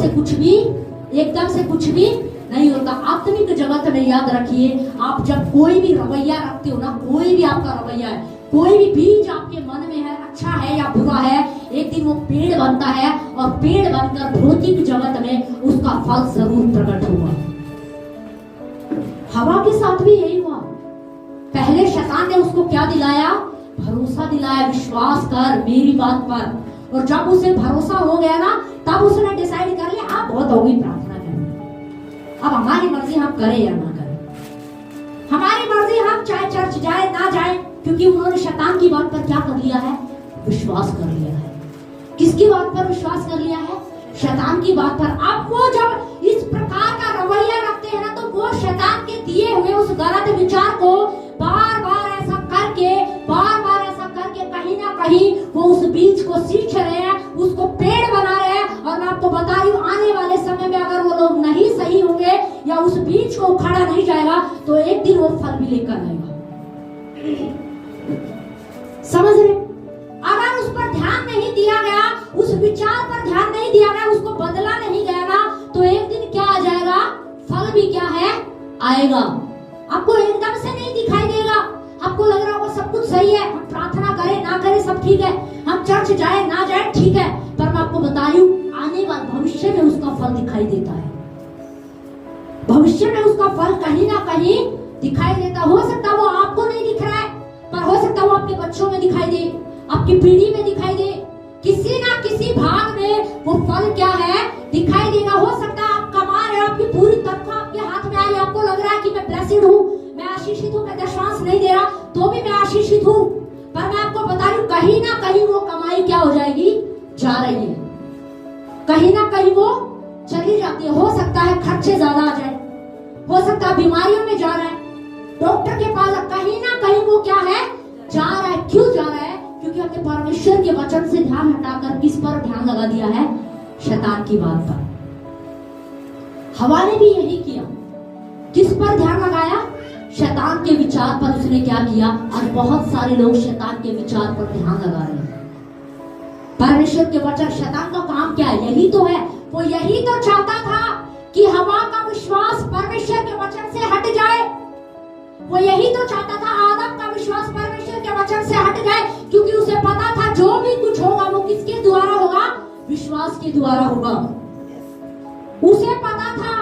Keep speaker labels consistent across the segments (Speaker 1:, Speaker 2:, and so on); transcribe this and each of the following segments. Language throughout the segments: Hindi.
Speaker 1: एकदम से कुछ भी नहीं होता। आत्मिक जगत में याद रखिए, आप जब कोई भी रवैया रखते हो ना, कोई भी आपका रवैया है, कोई भी बीज आपके मन में है, अच्छा है या बुरा है, एक दिन वो पेड़ बनता है और पेड़ बनकर भौतिक जगत में उसका फल जरूर प्रकट होगा। हवा के साथ भी यही हुआ। पहले शैतान ने उसको क्या दिलाया? भरोसा दिलाया, विश्वास कर मेरी बात पर। और जब उसे भरोसा हो गया ना, तब उसने डिसाइड कर लिया आप बहुत हो गई प्रार्थना करना, अब हमारी मर्जी हम करें या ना करें, हमारी मर्जी हम चाहे चर्च जाए ना जाए, क्योंकि उन्होंने शैतान की बात पर क्या कर लिया है? विश्वास कर लिया है। किसकी बात पर विश्वास कर लिया है? शैतान की बात पर। अब वो जब इस प्रकार का रवैया रखते हैं ना, तो वो शैतान के दिए हुए उस गलत विचार को बार बार ऐसा करके कहीं ना कहीं वो उस बीज को सींच रहे हैं, उसको पेड़ बना रहे हैं। और मैं आपको बता रही हूँ, आने वाले समय में अगर वो लोग नहीं सही होंगे या उस बीज को उखाड़ा नहीं जाएगा, तो एक दिन वो फल भी लेकर आएगा। समझ रहे? अगर उस पर ध्यान नहीं दिया गया, उस विचार पर ध्यान नहीं दिया गया, उसको बदला नहीं गया ना, तो एक दिन क्या आ जाएगा? फल भी क्या है? आएगा। आपको एकदम से नहीं दिखाई देगा। आपको लग रहा होगा सब कुछ सही है, हम प्रार्थना करें ना करें सब ठीक है, हम चर्च जाए ना जाए ठीक है, पर मैं आपको बता रही हूँ, आने वाले भविष्य में उसका फल दिखाई देता है। भविष्य में उसका फल कहीं ना कहीं दिखाई देता। हो सकता वो आपको नहीं दिख रहा है, पर हो सकता वो आपके बच्चों में दिखाई दे, आपकी पीढ़ी में दिखाई दे, किसी ना किसी भाग में वो फल क्या है? दिखाई देगा। हो सकता है आप कमा रहे हो, आपकी पूरी तनख्वाह आपके हाथ में आई, आपको लग रहा है कि मैं ब्लेसिड हूँ, मैं आशीषित हूँ, मैं दशमांश नहीं दे रहा तो भी मैं आशीषित हूँ, पर मैं आपको बता रही हूँ कहीं ना कहीं वो कमाई क्या हो जाएगी? जा रही है। कहीं ना कहीं वो चली जाती है। हो सकता है खर्चे ज्यादा आ जाए, हो सकता है बीमारियों में जा रहा है, डॉक्टर के पास, कहीं ना कहीं वो क्या है? जा रहा है। क्यों जा रहा है? क्योंकि हमने परमेश्वर के वचन से ध्यान हटाकर किस पर ध्यान लगा दिया है? शैतान की बात पर। हवा ने भी यही किया। किस पर ध्यान लगाया? शैतान के विचार पर उसने क्या किया? आज बहुत सारे लोग शैतान के विचार पर ध्यान लगा रहे हैं। परमेश्वर के वचन, शैतान का काम क्या है? यही तो है। वो यही तो चाहता था कि हवा का विश्वास परमेश्वर के वचन से हट जाए। वो यही तो चाहता था आदम का विश्वास परमेश्वर के वचन से हट जाए, क्योंकि उसे पता था जो भी कुछ होगा वो किसके द्वारा होगा? विश्वास के द्वारा होगा। उसे पता था,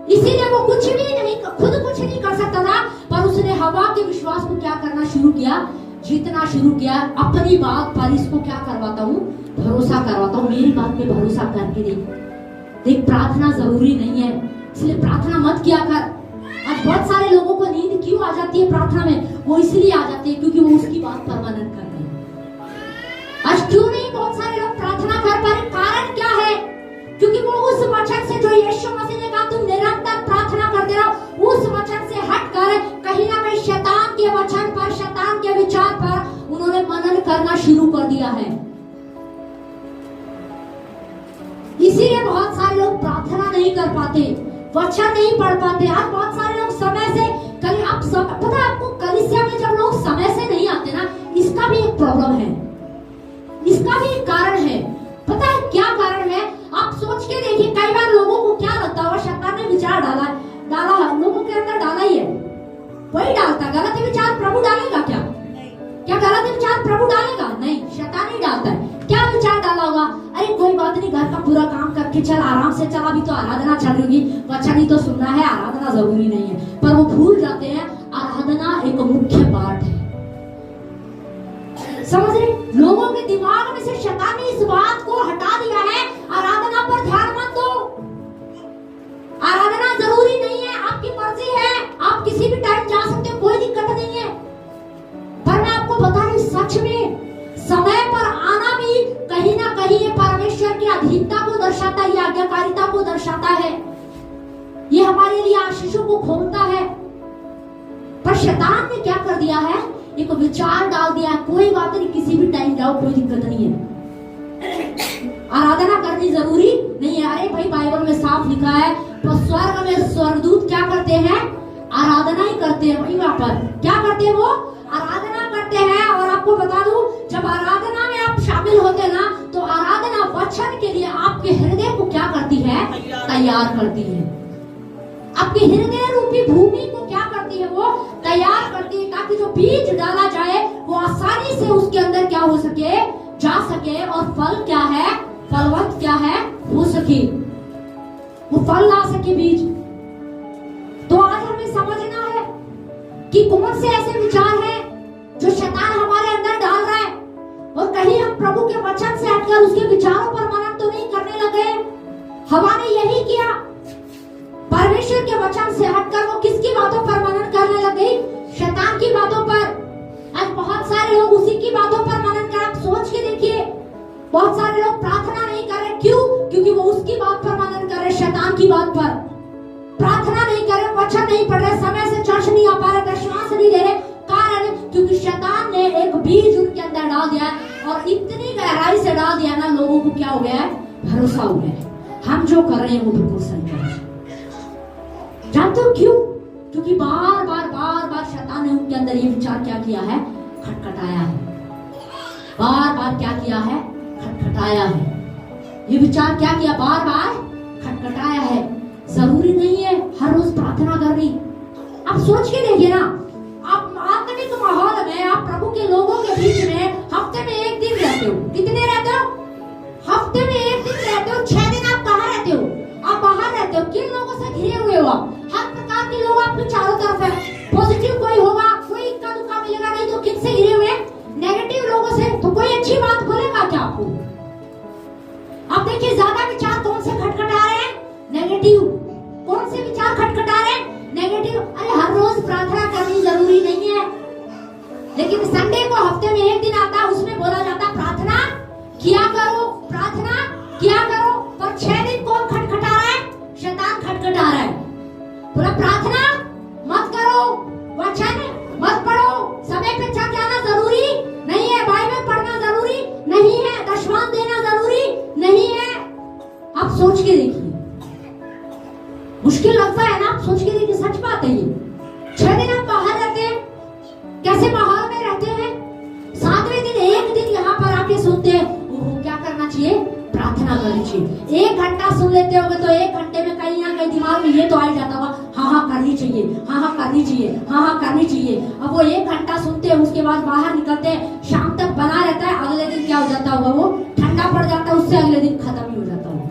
Speaker 1: इसीलिए वो कुछ भी नहीं, खुद कुछ नहीं कर सकता था, पर उसने हवा के विश्वास को क्या करना शुरू किया? जीतना शुरू किया। अपनी बात पर इसको क्या करवाता हूँ? भरोसा करवाता हूँ। मेरी बात पे भरोसा करके देख, प्रार्थना जरूरी नहीं है, इसलिए प्रार्थना मत किया कर। आज बहुत सारे लोगों को नींद क्यों आ जाती है प्रार्थना में? वो इसलिए आ जाती है क्योंकि वो उसकी बात पर मनन करते हैं। आज क्यों नहीं बहुत सारे लोग प्रार्थना कर पा रहे? कारण क्या है? क्योंकि वो उस वचन से जो यीशु मसीह ने कहा तुम निरंतर प्रार्थना करते रहो, उस वचन से हटकर कहीं ना कहीं शैतान के वचन पर, शैतान के विचार पर उन्होंने मनन करना शुरू कर दिया है। इसीलिए बहुत सारे लोग प्रार्थना नहीं कर पाते, वचन नहीं पढ़ पाते। आज बहुत सारे लोग समय से पता है आपको, कलीसिया में जब लोग समय से नहीं आते ना, इसका भी एक प्रॉब्लम है, इसका भी एक कारण है। पता है क्या कारण है? आप सोच के देखिए, कई बार लोगों को क्या लगता है शैतान ने विचार डाला लोगों के अंदर, डाला ही है, वही डालता। गलत विचार प्रभु डालेगा क्या? क्या गलत विचार प्रभु डालेगा? नहीं, शैतान ही डालता है। क्या विचार डाला होगा? अरे कोई बात नहीं, घर का पूरा काम करके चल, आराम से चल, अभी तो आराधना चल रही, वचन ही तो सुनना है, आराधना जरूरी नहीं है। पर वो भूल जाते हैं आराधना एक मुख्य पार्ट है। समझ रहे? लोगों के दिमाग में से शैतान ने इस बात को हटा दिया है, आराधना पर ध्यान मत दो, आराधना जरूरी नहीं है, आपकी मर्जी है, आप किसी भी टाइम जा सकते हो, कोई दिक्कत नहीं है। पर मैं आपको बता रही हूँ, सच में समय पर आना भी कहीं ना कहीं ये परमेश्वर की अधीनता को दर्शाता है, आज्ञाकारिता को दर्शाता है, ये हमारे लिए आशीषों को खोलता है। पर शैतान ने क्या कर दिया है? एक विचार डाल दिया है, कोई बात नहीं, किसी भी टाइम जाओ, कोई दिक्कत नहीं है, आराधना करनी जरूरी नहीं है। अरे भाई, बाइबल में साफ लिखा है, तो स्वर्ग में स्वर्गदूत क्या करते हैं? आराधना ही करते हैं। वहीं पर क्या करते हैं? वो आराधना करते हैं। और आपको बता दूं, जब आराधना में आप शामिल होते ना तो आराधना वचन के लिए आपके हृदय को क्या करती है? तैयार करती है। आपके हृदय रूपी भूमि को क्या करती है? वो तैयार करती है, ताकि जो बीज डाला जाए वो आसानी से उसके अंदर क्या हो सके, जा सके, और फल क्या है, फलवंत क्या है, हो सके, वो फल ला सके बीज। तो आज हमें समझना है कि कौन से ऐसे विचार हैं जो शैतान हमारे अंदर डाल रहा है, और कहीं हम प्रभु के वचन से हटकर उसके विचारों पर मनन तो नहीं करने लगे। हवा ने यही किया, परमेश्वर के वचन से हटकर वो किसकी बातों पर मनन करने लगे? शैतान की बातों पर। आज बहुत सारे लोग उसी की बातों पर मनन कर, आप सोच के देखिए, बहुत सारे लोग प्रार्थना नहीं कर रहे। क्यों? क्योंकि वो उसकी बात पर मनन कर रहे, शैतान की बात पर। प्रार्थना नहीं कर रहे, वचन नहीं पढ़ रहे, समय से चर्च नहीं आ पा रहे, दशमांश नहीं दे रहे। कारण क्योंकि शैतान ने एक बीज उनके अंदर डाल दिया, और इतनी गहराई से डाल दिया ना, लोगों को क्या हो गया है? भरोसा हो गया है, हम जो कर रहे हैं वो बिल्कुल सही कर रहे हैं। जानते हो क्यों? क्योंकि बार बार शैतान ने उनके अंदर ये विचार क्या किया है? खटखटाया है। बार बार क्या किया है? खटखटाया है। ये विचार क्या किया? बार बार खटखटाया है। जरूरी नहीं है हर रोज प्रार्थना करनी। आप सोच के देखिए ना, आप आत्मिक माहौल में, आप प्रभु के लोगों के बीच में हफ्ते में एक दिन रहते हो। कितने रहते हो? हफ्ते में एक दिन रहते हो। 6 दिन आप कहाँ रहते हो? आप बाहर रहते हो। किन लोगों से घिरे हुए हो आप? हर प्रकार के लोग आपके चारों तरफ है। पॉजिटिव कोई होगा, कोई इक्का दुक्का मिलेगा, नहीं तो किन से घिरे हुए? नेगेटिव लोगों से। तो कोई अच्छी बात बोलेगा क्या आपको? आप देखिए, ज्यादा विचार कौन से खटखटा रहे हैं? नेगेटिव। कौन से विचार खटखटा रहे हैं? नेगेटिव। अरे हर रोज प्रार्थना करनी जरूरी नहीं है, लेकिन संडे को हफ्ते में एक दिन आता है, उसमें बोला जाता है प्रार्थना किया करो, प्रार्थना किया करो। पर 6 दिन कौन खटखटा रहा है? शैतान खटखटा रहा है। पूरा प्रार्थना मत करो, वचन मत पढ़ो, समय पे चर्च जाना जरूरी नहीं है, बाइबल पढ़ना जरूरी नहीं है, दशमांश देना जरूरी नहीं है। आप सोच के देखिए, मुश्किल लगता है ना? आप सोच के देखिए, सच बात है ये। 6 दिन आप बाहर रहते हैं, कैसे माहौल में रहते हैं। 7वें दिन एक दिन यहाँ पर आके सुनते हैं, ओह क्या करना चाहिए? प्रार्थना करनी चाहिए। 1 घंटा सुन लेते होंगे तो 1 घंटे में कहीं ना कहीं दिमाग में ये तो आ ही जाता होगा, हाँ करनी चाहिए, हाँ करनी चाहिए, हाँ करनी चाहिए। अब वो 1 घंटा सुनते हैं, उसके बाद बाहर निकलते हैं, शाम तक बना रहता है। अगले दिन क्या हो जाता होगा? वो ठंडा पड़ जाता है, उससे अगले दिन खत्म ही हो जाता होगा।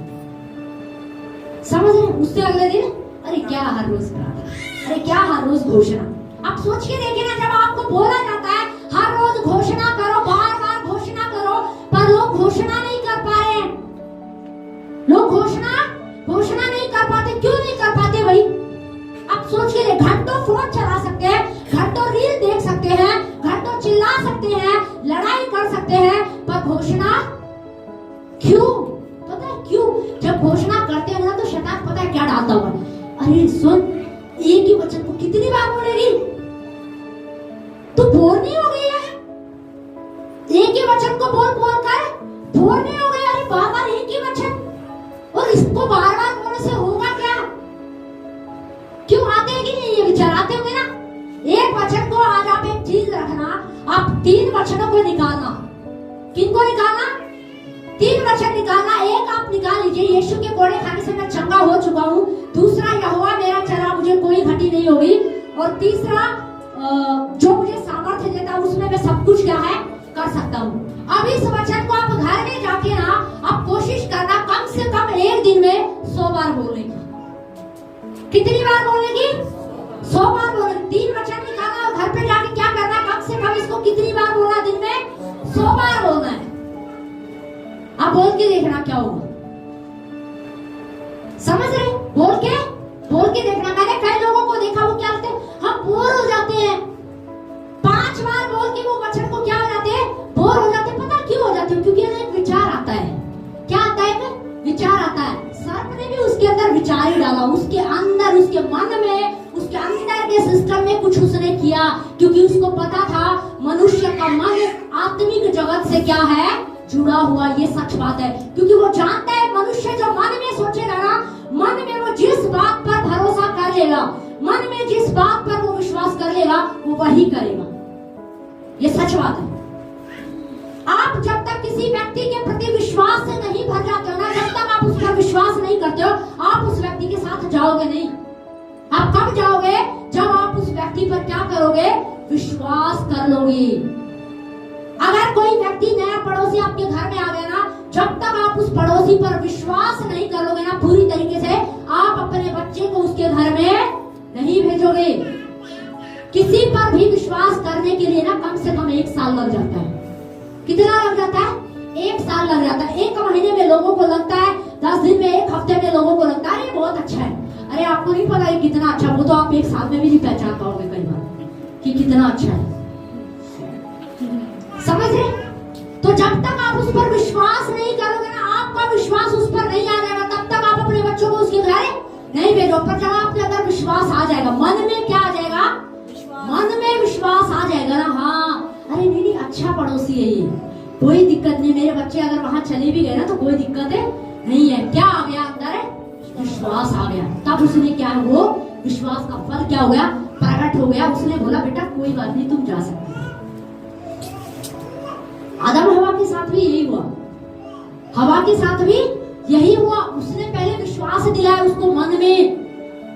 Speaker 1: समझ रहे? उससे अगले दिन अरे क्या हर रोज प्रार्थना, अरे क्या हर रोज घोषणा। आप सोच के देखिए ना, जब आपको बोला जाता है हर रोज घोषणा करो, बार बार घोषणा करो, पर लोग घोषणा नहीं कर पा रहे हैं। लोग घोषणा नहीं कर पाते। क्यों नहीं कर पाते भाई? आप सोच के देखिए, घंटों फोन चला सकते हैं, घंटों रील देख सकते हैं, घंटों चिल्ला सकते हैं, लड़ाई कर सकते हैं, पर घोषणा क्यों? पता है क्यों? जब घोषणा करते हैं ना तो शैतान पता है क्या डालता हुआ? अरे सुन, एक ही वचन को कितनी बार बोलेगी? तू बोर नहीं हो गई है? एक ही वचन को बोल बोल कर बोर नहीं हो गई? अरे बार बार एक ही वचन, और इसको बार बार बोलने से होगा क्या? क्यों आते हैं कि नहीं ये विचार? आते होंगे ना। एक वचन को, आज आप एक चीज रखना, आप 3 वचनों को निकालना। किनको निकालना? 3 वचन निकालना। एक आप निकाल लीजिए, यीशु के कोड़े खाने से मैं चंगा हो चुका हूँ। दूसरा, यहोवा मेरा चरा, मुझे कोई घटी नहीं होगी। और तीसरा, जो मुझे सामर्थ्य देता है उसमें मैं सब कुछ क्या है कर सकता हूँ। अब इस वचन को आप घर में जाके ना, आप कोशिश करना कम से कम एक दिन में 100 बार बोलने की। कितनी बार बोलने की? 100 बार बोलने। 3 वचन निकालना और घर पे जाके क्या करना? कम से कम इसको कितनी बार बोलना? दिन में 100 बार बोलना है। आप बोल के देखना क्या होगा। समझ रहे? बोल के देखना। मैंने कई लोगों को देखा, वो क्या करते हैं, हम बोर हो जाते हैं। 5 बार बोल के वो वचन को क्या हो जाते हैं? बोर हो जाते हैं। पता क्यों हो जाते हैं? क्योंकि एक विचार आता है। क्या आता है? विचार आता है। सर्प ने भी उसके अंदर विचार ही डाला, उसके अंदर, उसके मन में, उसके अंदर के सिस्टम में कुछ उसने किया, क्योंकि उसको पता था मनुष्य का मन आत्मिक जगत से क्या है? जुड़ा हुआ। ये सच बात है, क्योंकि वो जानता है मनुष्य जो मन में सोचेगा ना, मन में वो जिस बात पर भरोसा कर लेगा, मन में जिस बात पर वो विश्वास कर लेगा, वो वही करेगा। ये सच बात है। आप जब तक किसी व्यक्ति पर क्या करोगे? विश्वास कर लोगे। अगर कोई व्यक्ति नया पड़ोसी आपके घर में आ गया ना, जब तक आप उस पड़ोसी पर विश्वास नहीं करोगे ना पूरी तरीके से, आप अपने बच्चे को उसके घर में नहीं भेजोगे। किसी पर भी विश्वास करने के लिए ना कम से कम 1 साल लग जाता है। कितना लग जाता है? 1 साल लग जाता है। 1 महीने में लोगों को लगता है, 10 दिन में, 1 हफ्ते में लोगों को लगता है ये बहुत अच्छा है। अरे आपको नहीं पता ये कितना अच्छा, वो तो आप 1 साल में भी नहीं पहचान पाओगे कई बार कि कितना अच्छा है। समझ रहे? तो जब तक आप उस पर विश्वास नहीं करोगे ना, आपका विश्वास उस पर नहीं आ जाएगा, तब तक आप अपने बच्चों को उसके घर नहीं भेजो। पर जब आपके अंदर विश्वास आ जाएगा, मन में क्या आ जाएगा? मन में विश्वास आ जाएगा ना, हाँ अरे नहीं अच्छा पड़ोसी है ये, कोई दिक्कत नहीं, मेरे बच्चे अगर वहां चले भी गए ना तो कोई दिक्कत है नहीं है। क्या आ गया अंदर? विश्वास आ गया। तब उसने क्या, वो विश्वास का फल क्या हो गया? प्रकट हो गया। उसने बोला बेटा कोई बात नहीं, तुम जा सकते हो। आदम हवा के साथ भी यही हुआ, हवा के साथ भी यही हुआ। उसने पहले विश्वास दिलाया उसको मन में,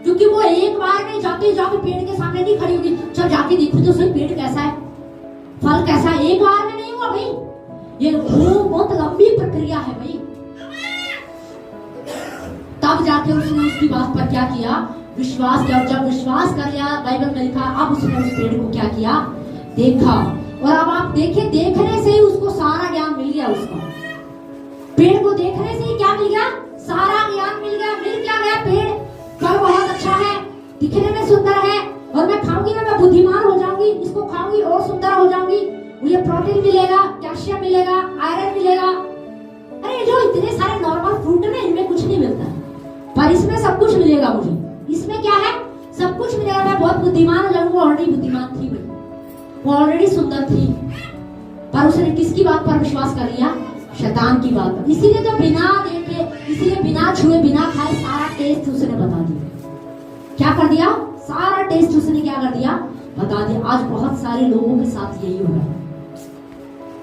Speaker 1: क्योंकि वो एक बार में जाके पेड़ के सामने नहीं खड़ी होगी, चल जाके देखो तो सही पेड़ कैसा है, फल कैसा है। एक बार में नहीं हुआ भाई, ये बहुत लंबी प्रक्रिया है भाई। तब जाके उसने उसकी बात पर क्या किया? विश्वास किया। जब विश्वास कर लिया, बाइबल में लिखा, अब उसने उस पेड़ को क्या किया? देखा। और अब आप देखिए, देखने से ही उसको सारा ज्ञान मिल गया। उसको पेड़ को देखने से ही क्या मिल गया? सारा ज्ञान मिल गया। मिल क्या गया? पेड़ फल बहुत अच्छा है, दिखने में सुंदर है, और मैं खाऊंगी ना मैं बुद्धिमान हो जाऊंगी, इसको खाऊंगी और सुंदर हो जाऊंगी, मुझे प्रोटीन मिलेगा, कैल्शियम मिलेगा, आयरन मिलेगा। अरे जो इतने सारे नॉर्मल फ्रूट है ना, इनमें कुछ नहीं मिलता है, पर इसमें सब कुछ मिलेगा मुझे। इसमें क्या है? सब कुछ मिलेगा। मैं बहुत बुद्धिमान हो जाऊंगी। वो ऑलरेडी बुद्धिमान थी भाई, वो ऑलरेडी सुंदर थी, पर उसने किसकी बात पर विश्वास कर लिया? शैतान की बात पर। इसीलिए तो बिना देखे, इसीलिए बिना छुए, बिना खाए सारा टेस्ट उसने बता दिया। क्या कर दिया? सारा टेस्ट उसने क्या कर दिया? बता दिया। आज बहुत सारे लोगों के साथ यही हो रहा है।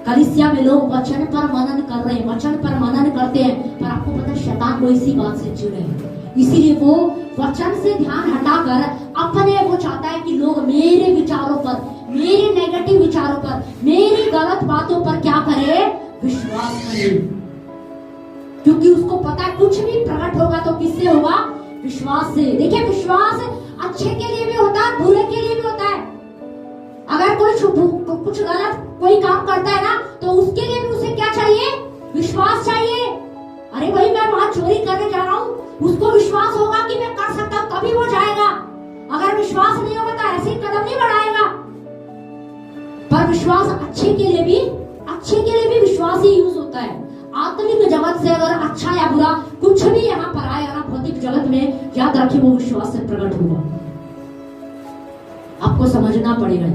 Speaker 1: कलीसिया में लोग वचन पर मनन कर रहे हैं, वचन पर मनन करते हैं, पर आपको पता है शैतान को इसी बात से चिढ़े है। इसीलिए वो वचन से ध्यान हटाकर अपने, वो चाहता है कि लोग मेरे विचारों पर, मेरे नेगेटिव विचारों पर, मेरी गलत बातों पर क्या करे? विश्वास करे। क्योंकि उसको पता है कुछ भी प्रकट होगा तो किससे होगा? विश्वास से। देखिए विश्वास अच्छे के लिए भी होता है, बुरे के लिए भी होता है। अगर कोई कुछ गलत कोई काम करता है ना, तो उसके लिए भी उसे क्या चाहिए? विश्वास चाहिए। अरे भाई मैं वहां चोरी करने जा रहा हूँ, उसको विश्वास होगा कि मैं कर सकता हूँ, तभी वो जाएगा। अगर विश्वास नहीं होगा तो ऐसे ही कदम नहीं बढ़ाएगा। पर विश्वास अच्छे के लिए भी विश्वास ही यूज होता है। आत्मिक जगत से अगर अच्छा या बुरा कुछ भी यहाँ पर आया ना भौतिक जगत में, याद रखिए वो विश्वास से प्रकट होगा। आपको समझना पड़ेगा।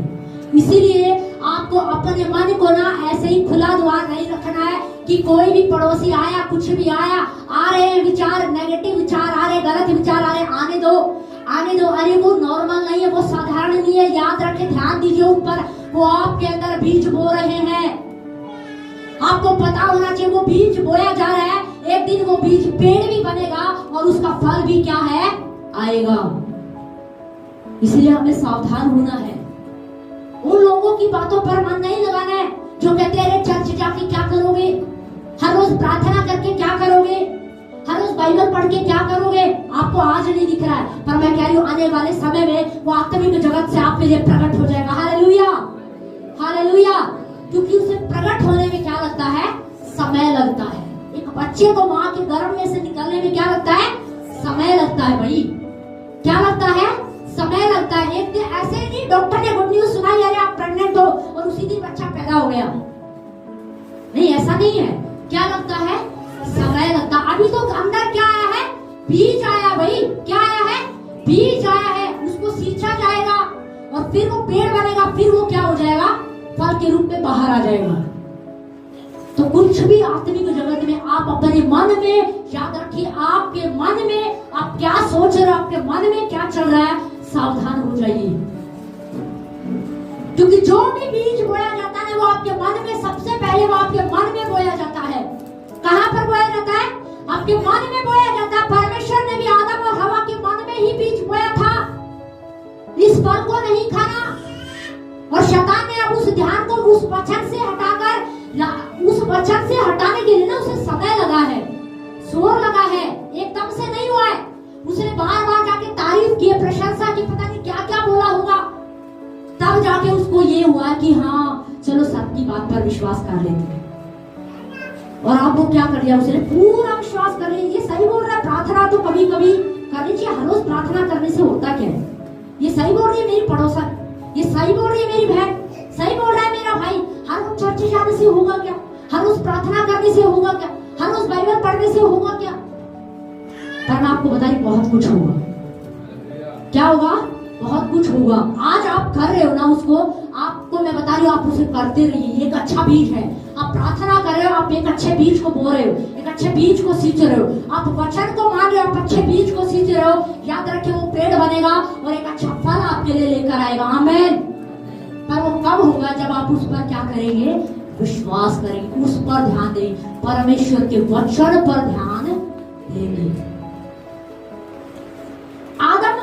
Speaker 1: इसीलिए आपको अपने मन को ना ऐसे ही खुला द्वार नहीं रखना है कि कोई भी पड़ोसी आया, कुछ भी आया, आ रहे विचार, नेगेटिव विचार आ रहे, गलत विचार आ रहे, आने दो। अरे वो नॉर्मल नहीं है, वो साधारण नहीं है। याद रखें, ध्यान दीजिए ऊपर, वो आपके अंदर बीज बो रहे हैं। आपको पता होना चाहिए वो बीज बोया जा रहा है, एक दिन वो बीज पेड़ भी बनेगा और उसका फल भी क्या है? आएगा। इसलिए हमें सावधान होना है। उन लोगों की बातों पर मन नहीं लगाना है जो कहते हैं चर्च जाके क्या करोगे, हर रोज प्रार्थना करके क्या करोगे, हर रोज बाइबल पढ़ के क्या करोगे। आपको आज नहीं दिख रहा है, पर मैं कह रही हूँ आने वाले समय में वो आत्मिक जगत से आप पे प्रकट हो जाएगा। Hallelujah, hallelujah. क्योंकि उसे प्रकट होने में क्या लगता है? समय लगता है। एक बच्चे को माँ के गर्भ में से निकलने में क्या लगता है? समय लगता है भाई। क्या लगता है? समय लगता है। एक दिन ऐसे नहीं डॉक्टर ने गुड न्यूज सुनाई, अरे आप प्रेग्नेंट हो और उसी दिन बच्चा पैदा हो गया, नहीं ऐसा नहीं है। क्या लगता है? समय लगता। अभी तो अंदर क्या आया है? बीज आया भाई। क्या आया है? बीज आया है। उसको सींचा जाएगा और फिर वो पेड़ बनेगा, फिर वो क्या हो जाएगा? फल के रूप में बाहर आ जाएगा। तो कुछ भी आत्मिक जगत में आप अपने मन में याद रखिए, आपके मन में आप क्या सोच रहे हो, आपके मन में क्या चल रहा है, सावधान हो जाइए। क्योंकि जो भी बीज बोया जाता है वो आपके मन में, सबसे पहले वो आपके मन में बोया जाता है। कहां पर बोया जाता है? आपके मन में बोया जाता है। परमेश्वर ने भी आदम और हवा के मन में ही बीज बोया था। इस फल को नहीं खाना। और शैतान ने अब उस ध्यान को उस वचन से हटाकर, उस वचन से हटाने के लिए ना उसे समय लगा है, जोर लगा है, एकदम से नहीं हुआ है। उसने बार बार जाके तारीफ की, प्रशंसा की, पता नहीं क्या क्या बोला होगा, तब जाके उसको ये हुआ कि हाँ चलो सबकी बात पर विश्वास कर लेते हैं। और अब वो क्या कर लिया, उसने पूरा विश्वास कर लिया। ये सही बोल रहा है, प्रार्थना तो कभी कभी करनी चाहिए। हर रोज प्रार्थना करने से होता क्या है? ये सही बोल रही है मेरी पड़ोसन, ये सही बोल रही है मेरी बहन, सही बोल रहा है मेरा भाई। हर रोज चर्च जाने से होगा क्या? हर रोज प्रार्थना करने से होगा क्या? हर रोज बाइबल पढ़ने से होगा क्या? पर मैं आपको बता रही बहुत कुछ होगा। क्या होगा? बहुत कुछ होगा। आज आप कर रहे हो ना उसको, आपको मैं बता रही हूँ, आप उसे करते रहिए। एक अच्छा बीज है, आप प्रार्थना कर रहे हो, आप एक अच्छे बीज को बो रहे हो, एक अच्छे बीज को सींच रहे हो, आप वचन को मान रहे हो, आप अच्छे बीज को सींच रहे हो। याद रखिए वो पेड़ बनेगा और एक अच्छा फल आपके लिए लेकर आएगा। आमीन। पर वो कब होगा? जब आप उस पर क्या करेंगे? विश्वास करेंगे, उस पर ध्यान देंगे, परमेश्वर के वचन पर ध्यान देंगे। आदम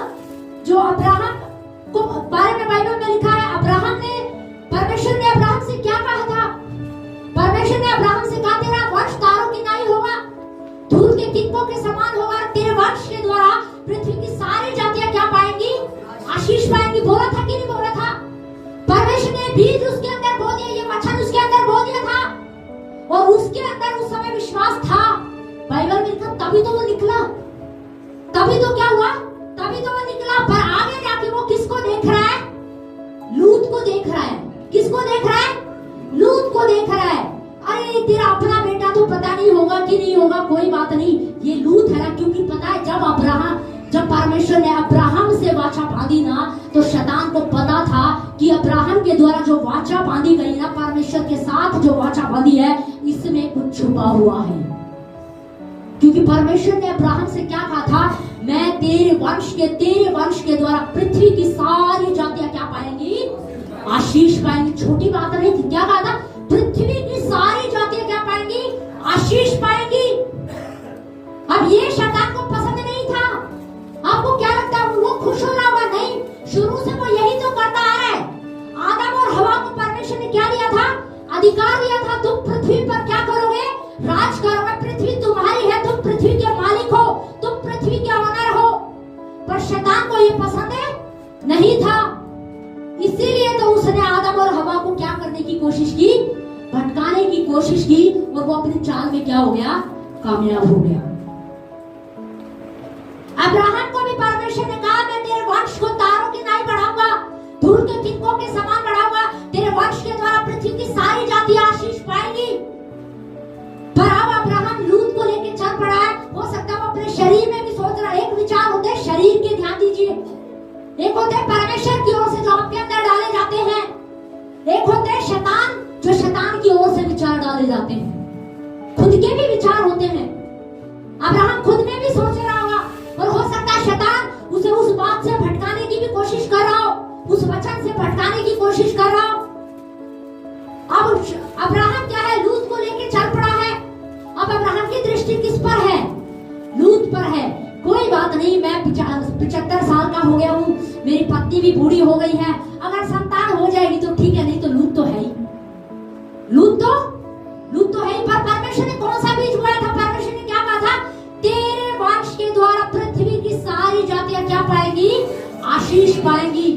Speaker 1: जो अब्राहम को बारे में बाइबल में लिखा है, अब्राहम ने, परमेश्वर ने अब्राहम से क्या कहा था? परमेश्वर ने अब्राहम से कहा तेरा वंश तारों की नाई होगा, धूल के किरणों के समान होगा, तेरे वंश के द्वारा पृथ्वी की सारी जातियां क्या पाएंगी? आशीष पाएंगी। बोला था कि नहीं बोला था? परमेश्वर ने बीज उसके अंदर बो दिया, ये वचन उसके अंदर बो दिया था, और उसके अंदर उस समय विश्वास था। बाइबल में लिखा, तभी तो वो निकला, तभी तो क्या हुआ? तभी तो वो निकला। पर आगे जाके वो किसको देख रहा है? लूत को देख रहा है। किसको देख रहा है? लूत को देख रहा है। अरे तेरा अपना बेटा तो पता नहीं होगा कि नहीं होगा, कोई बात नहीं, ये लूत है ना। क्योंकि पता है जब परमेश्वर ने अब्राहम से वाचा बांधी ना, तो शैतान को पता था कि अब्राहम के द्वारा जो वाचा बांधी गई ना, परमेश्वर के साथ जो वाचा बांधी है, इसमें कुछ छुपा हुआ है। क्योंकि परमेश्वर ने अब्राहम से क्या कहा था? मैं तेरे वंश के द्वारा पृथ्वी की सारी जातियां क्या पाएंगी? आशीष पाएंगी। छोटी बात नहीं थी। क्या कहा था? पृथ्वी की सारी जातियां क्या पाएंगी? आशीष पाएंगी। अब ये शैतान को पसंद नहीं था। आपको क्या लगता है वो खुश हो रहा होगा? नहीं, शुरू से वो यही तो करता आ रहा है। आदम और हवा को परमेश्वर ने क्या दिया था? अधिकार दिया था, तुम पृथ्वी पर क्या करोगे? राज करोगे। पृथ्वी तुम्हारी है, तुम पृथ्वी के मालिक हो, तुम पृथ्वी के ओनर हो। पर शैतान को ये पसंद नहीं था, इसीलिए तो उसने आदम और हवा को क्या करने की कोशिश की? भटकाने की कोशिश की, और वो अपनी चाल में क्या हो गया? कामयाब हो गया। अब्राहम को भी परमेश्वर ने कहा मैं तेरे वंश को तारों की नाई बढ़ाऊंगा, धूल के किरणों के समान बढ़ाऊंगा, तेरे वंश के द्वारा पृथ्वी की सारी जातियां आशीष पाएंगी। पर अब अब्राहम लूत को लेकर चल पड़ा है। हो सकता है वो अपने शरीर में भी सोच रहा है। एक विचार होते हैं शरीर के, ध्यान दीजिए, एक होते हैं परमेश्वर की ओर से जो आपके अंदर डाले जाते हैं, एक होते हैं शैतान, जो शैतान की ओर से विचार डाले जाते हैं। खुद के भी विचार होते हैं। अब्राहम खुद में भी सोच रहा होगा, और हो सकता है शैतान उसे उस बात से भटकाने की भी कोशिश कर रहा हो, उस वचन से भटकाने की कोशिश कर रहा हो। अब अब्राहम क्या है? लूत को लेके चल पड़ा है। अब अब्राहम की दृष्टि किस पर है? लूत पर है। कोई बात नहीं, मैं 75 साल का हो गया हूँ, मेरी पत्नी भी बूढ़ी हो गई है, अगर संतान हो जाएगी तो ठीक है, नहीं तो लूत तो है ही, लूत तो है ही। पर परमेश्वर ने कौन सा बीज बोया था? परमेश्वर ने क्या कहा था? तेरे वंश के द्वारा पृथ्वी की सारी जातियां क्या पाएंगी? आशीष पाएंगी।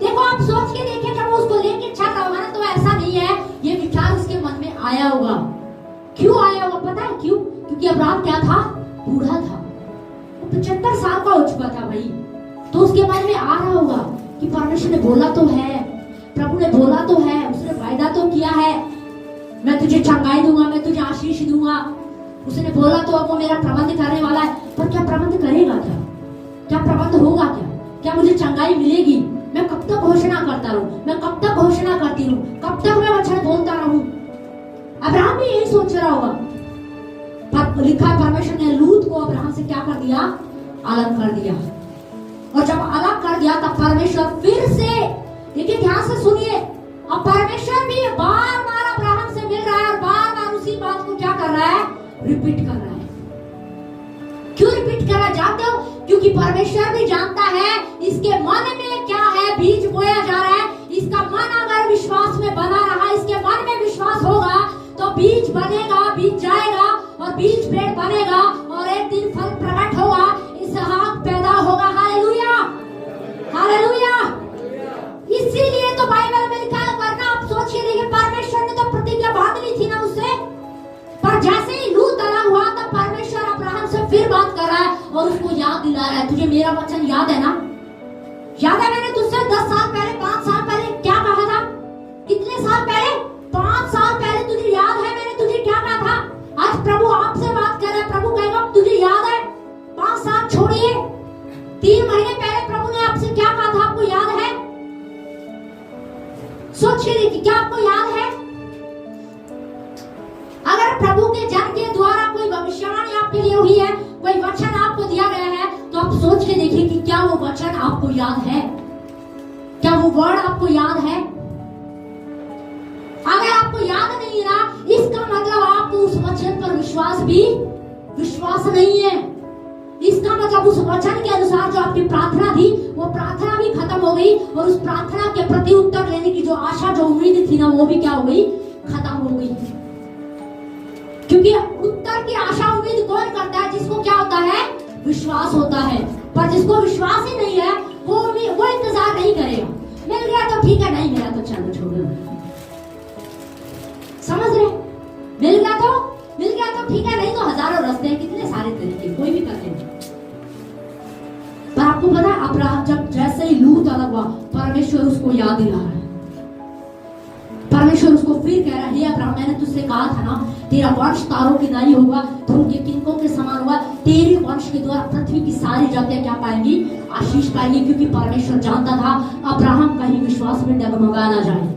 Speaker 1: देखो आप सोच के देखिए, जब वो उसको लेके चल रहा होगा ना, तो ऐसा नहीं है ये विचार उसके मन में आया होगा। क्यों आया होगा पता है? क्यों? क्योंकि अब्राहम क्या था? बूढ़ा था, 75 साल का हो चुका था भाई। तो उसके मन में आ रहा होगा कि परमेश्वर ने बोला तो है, प्रभु ने बोला तो है, उसने वायदा तो किया है, मैं तुझे चंगाई दूंगा, मैं तुझे आशीष दूंगा। उसने बोला तो अब वो मेरा प्रबंध करने वाला है। पर क्या प्रबंध करेगा? क्या प्रबंध होगा? क्या मुझे चंगाई मिलेगी? मैं कब तक घोषणा करता रहूं? मैं कब तक घोषणा करती रहूं? कब तक मैं वचन बोलता रहूं? अब्राहम भी यही सोच रहा होगा। पर लिखा है परमेश्वर ने लूत को अब्राहम से क्या कर दिया? अलग कर दिया। और जब अलग कर दिया तब परमेश्वर फिर से, देखिए ध्यान से सुनिए, अब परमेश्वर भी बार बार अब्राहम से मिल रहा है और बार बार उसी बात को क्या कर रहा है? रिपीट कर रहा है। क्यों रिपीट कर रहा है जानते हो? क्योंकि परमेश्वर भी जानता है इसके मन में क्या है, बीज पेड़ बनेगा और एक दिन फल प्रकट होगा, इसहाक पैदा होगा। Hallelujah, hallelujah. इसीलिए तो बाइबल में लिखा है, वरना आप सोचिए, देखिए परमेश्वर ने तो प्रतिज्ञा बांध ली थी ना उससे, पर जैसे ही लूत अलग हुआ तब परमेश्वर अब्राहम से फिर बात कर रहा है और उसको याद दिला रहा है, तुझे मेरा वचन याद है ना? याद है मैंने तुझसे 10 साल पहले, 5 साल पहले क्या कहा था? कितने साल पहले? 5 साल पहले तुझे याद है मैंने तुझे क्या कहा था? आज प्रभु आपसे बात कर रहा है, प्रभु कहेगा तुझे याद है? 5 साल छोड़िए, 3 महीने पहले प्रभु ने आपसे क्या कहा था, आपको याद है? सोचिए देखिए, क्या आपको याद है? अगर प्रभु के जन के द्वारा कोई भविष्यवाणी आपके लिए हुई है, कोई वचन आपको दिया गया है, तो आप सोच के देखिए कि क्या वो वचन आपको याद है? क्या वो वर्ड आपको याद है? अगर आपको याद नहीं है ना, इसका मतलब आपको उस वचन पर विश्वास नहीं है। इसका मतलब उस वचन के अनुसार जो आपकी प्रार्थना थी, वो प्रार्थना भी खत्म हो गई और उस प्रार्थना के प्रति उत्तर लेने की जो आशा, जो उम्मीद थी ना, वो भी क्या हो गई? खत्म हो गई। क्योंकि उत्तर की आशा उम्मीद कौन करता है? जिसको क्या होता है? विश्वास होता है। पर जिसको विश्वास ही नहीं है, वो इंतजार नहीं करेगा। मिल गया तो ठीक है, नहीं मिला तो चलो छोड़ो। समझ रहे? मिल गया तो ठीक है, नहीं तो हजारों रास्ते हैं, कितने सारे तरीके, कोई भी कर लेगा। पर आपको पता है, अब्राहम जब जैसे ही लूत अलग हुआ, परमेश्वर उसको याद दिला रहा है। परमेश्वर उसको फिर कह रहा है, हे अब्राहम, मैंने तुझसे कहा था ना, तेरा वंश तारों की नाई होगा, तू उनके किंकों के समान होगा, तेरे वंश के द्वारा पृथ्वी की सारी जातियां क्या पाएंगी? आशीष पाएंगी। क्योंकि परमेश्वर जानता था अब्राहम कहीं विश्वास में डगमगा ना जाए,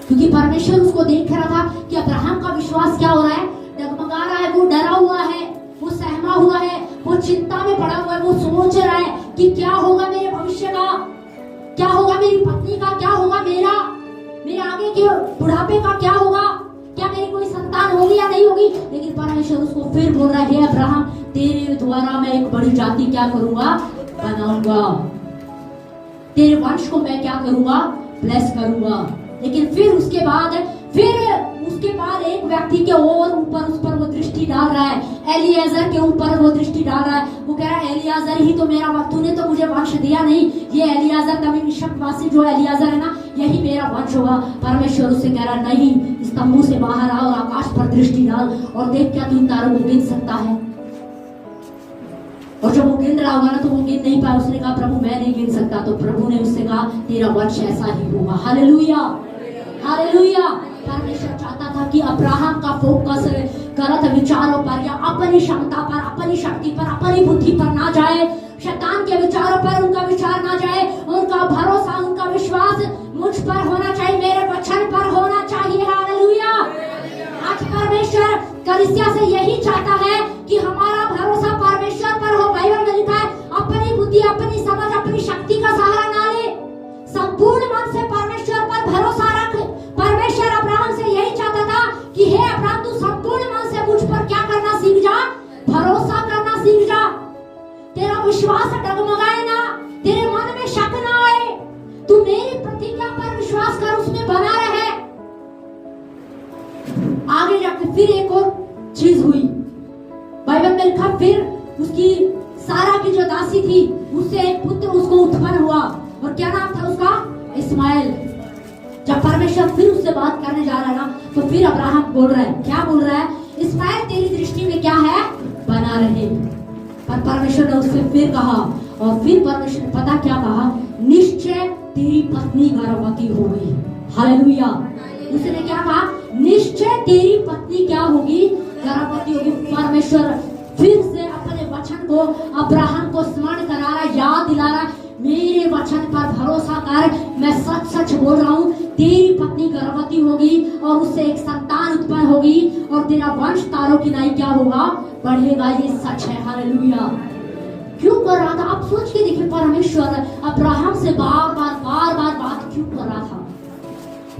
Speaker 1: क्योंकि परमेश्वर उसको देख रहा था कि अब्राहम का विश्वास क्या हो रहा है? डगमगा रहा है, वो डरा हुआ है, वो सहमा हुआ है, वो चिंता में पड़ा हुआ है, वो सोच रहा है कि क्या होगा मेरे भविष्य का, क्या होगा मेरी पत्नी का, क्या होगा मेरे आगे के बुढ़ापे का, क्या होगा, क्या मेरी कोई संतान होगी या नहीं होगी। लेकिन परमेश्वर उसको फिर बोल रहा है, हे अब्राहम, तेरे द्वारा मैं एक बड़ी जाति क्या करूंगा? बनाऊंगा। तेरे वंश को मैं क्या करूंगा? ब्लेस करूंगा। लेकिन फिर उसके बाद एक व्यक्ति के और ऊपर उस पर वो दृष्टि डाल रहा है, एलियाजर के ऊपर वो दृष्टि डाल रहा है। वो कह रहा है, एलियाजर ही तो मेरा वंश, तूने तो मुझे वंश दिया नहीं, ये एलियाजर दमिश्कवासी जो एलियाजर है ना, यही मेरा वंश होगा। परमेश्वर उससे कह रहा है, नहीं, इस तंबू से बाहर आओ और आकाश पर दृष्टि डाल और देख क्या तू इन तारों को गिन सकता है? और जब वो गिन रहा होगा ना, तो वो गिन नहीं पाया। उसने कहा, प्रभु मैं नहीं गिन सकता। तो प्रभु ने उससे कहा, तेरा वंश ऐसा ही होगा। Hallelujah, hallelujah. परमेश्वर चाहता था कि अब्राहम का फोकस गलत विचारों पर या अपनी क्षमता पर, अपनी शक्ति पर, अपनी बुद्धि पर ना जाए, शैतान के विचारों पर उनका विचार ना जाए। उनका भरोसा, उनका विश्वास मुझ पर होना चाहिए, मेरे वचन पर होना चाहिए। हालेलुया। आज परमेश्वर कलीसिया से यही चाहता है कि हमारा भरोसा परमेश्वर पर हो। बाइबल में लिखा है, अपनी बुद्धि, अपनी समझ, अपनी शक्ति का सहारा ना ले, संपूर्ण मन से परमेश्वर पर भरोसा रख। परमेश्वर अब्राहम से यही चाहता था कि हे अब्राहम, तू संपूर्ण मन से मुझ पर क्या करना सीख जा? भरोसा करना सीख जा। तेरा विश्वास डगमगाए ना, तेरे मन में शक ना आए, तू मेरी प्रतिज्ञा पर विश्वास कर, उसमें बना रहे। आगे जाके फिर एक और चीज हुई, बाइबल में लिखा, फिर उसकी सारा की जो दासी थी, उससे एक पुत्र उसको उत्पन्न हुआ। और क्या नाम था उसका? इस्माइल। जब परमेश्वर फिर उससे बात करने जा रहा है ना, तो फिर अब्राहम बोल रहा है, क्या बोल रहा है? इस्माइल तेरी दृष्टि में क्या है? बना रहे। पर परमेश्वर ने उससे फिर कहा, और फिर परमेश्वर ने पता क्या कहा? निश्चय तेरी पत्नी गर्भवती हो गई। हालेलुया। उसने क्या कहा? निश्चय तेरी पत्नी क्या होगी? गर्भवती होगी। परमेश्वर फिर से अपने वचन को अब्राहम को स्मरण करा रहा, याद दिला रहा, मेरे वचन पर भरोसा कर, मैं सच सच बोल रहा हूँ, तेरी पत्नी गर्भवती होगी और उससे एक संतान उत्पन्न होगी और तेरा वंश तारों की नाई क्या होगा? बढ़ेगा। ये सच है। हालेलुया। क्यों कर रहा था? आप सोच के देखिए, परमेश्वर अब्राहम से बार बार बात क्यों कर रहा था?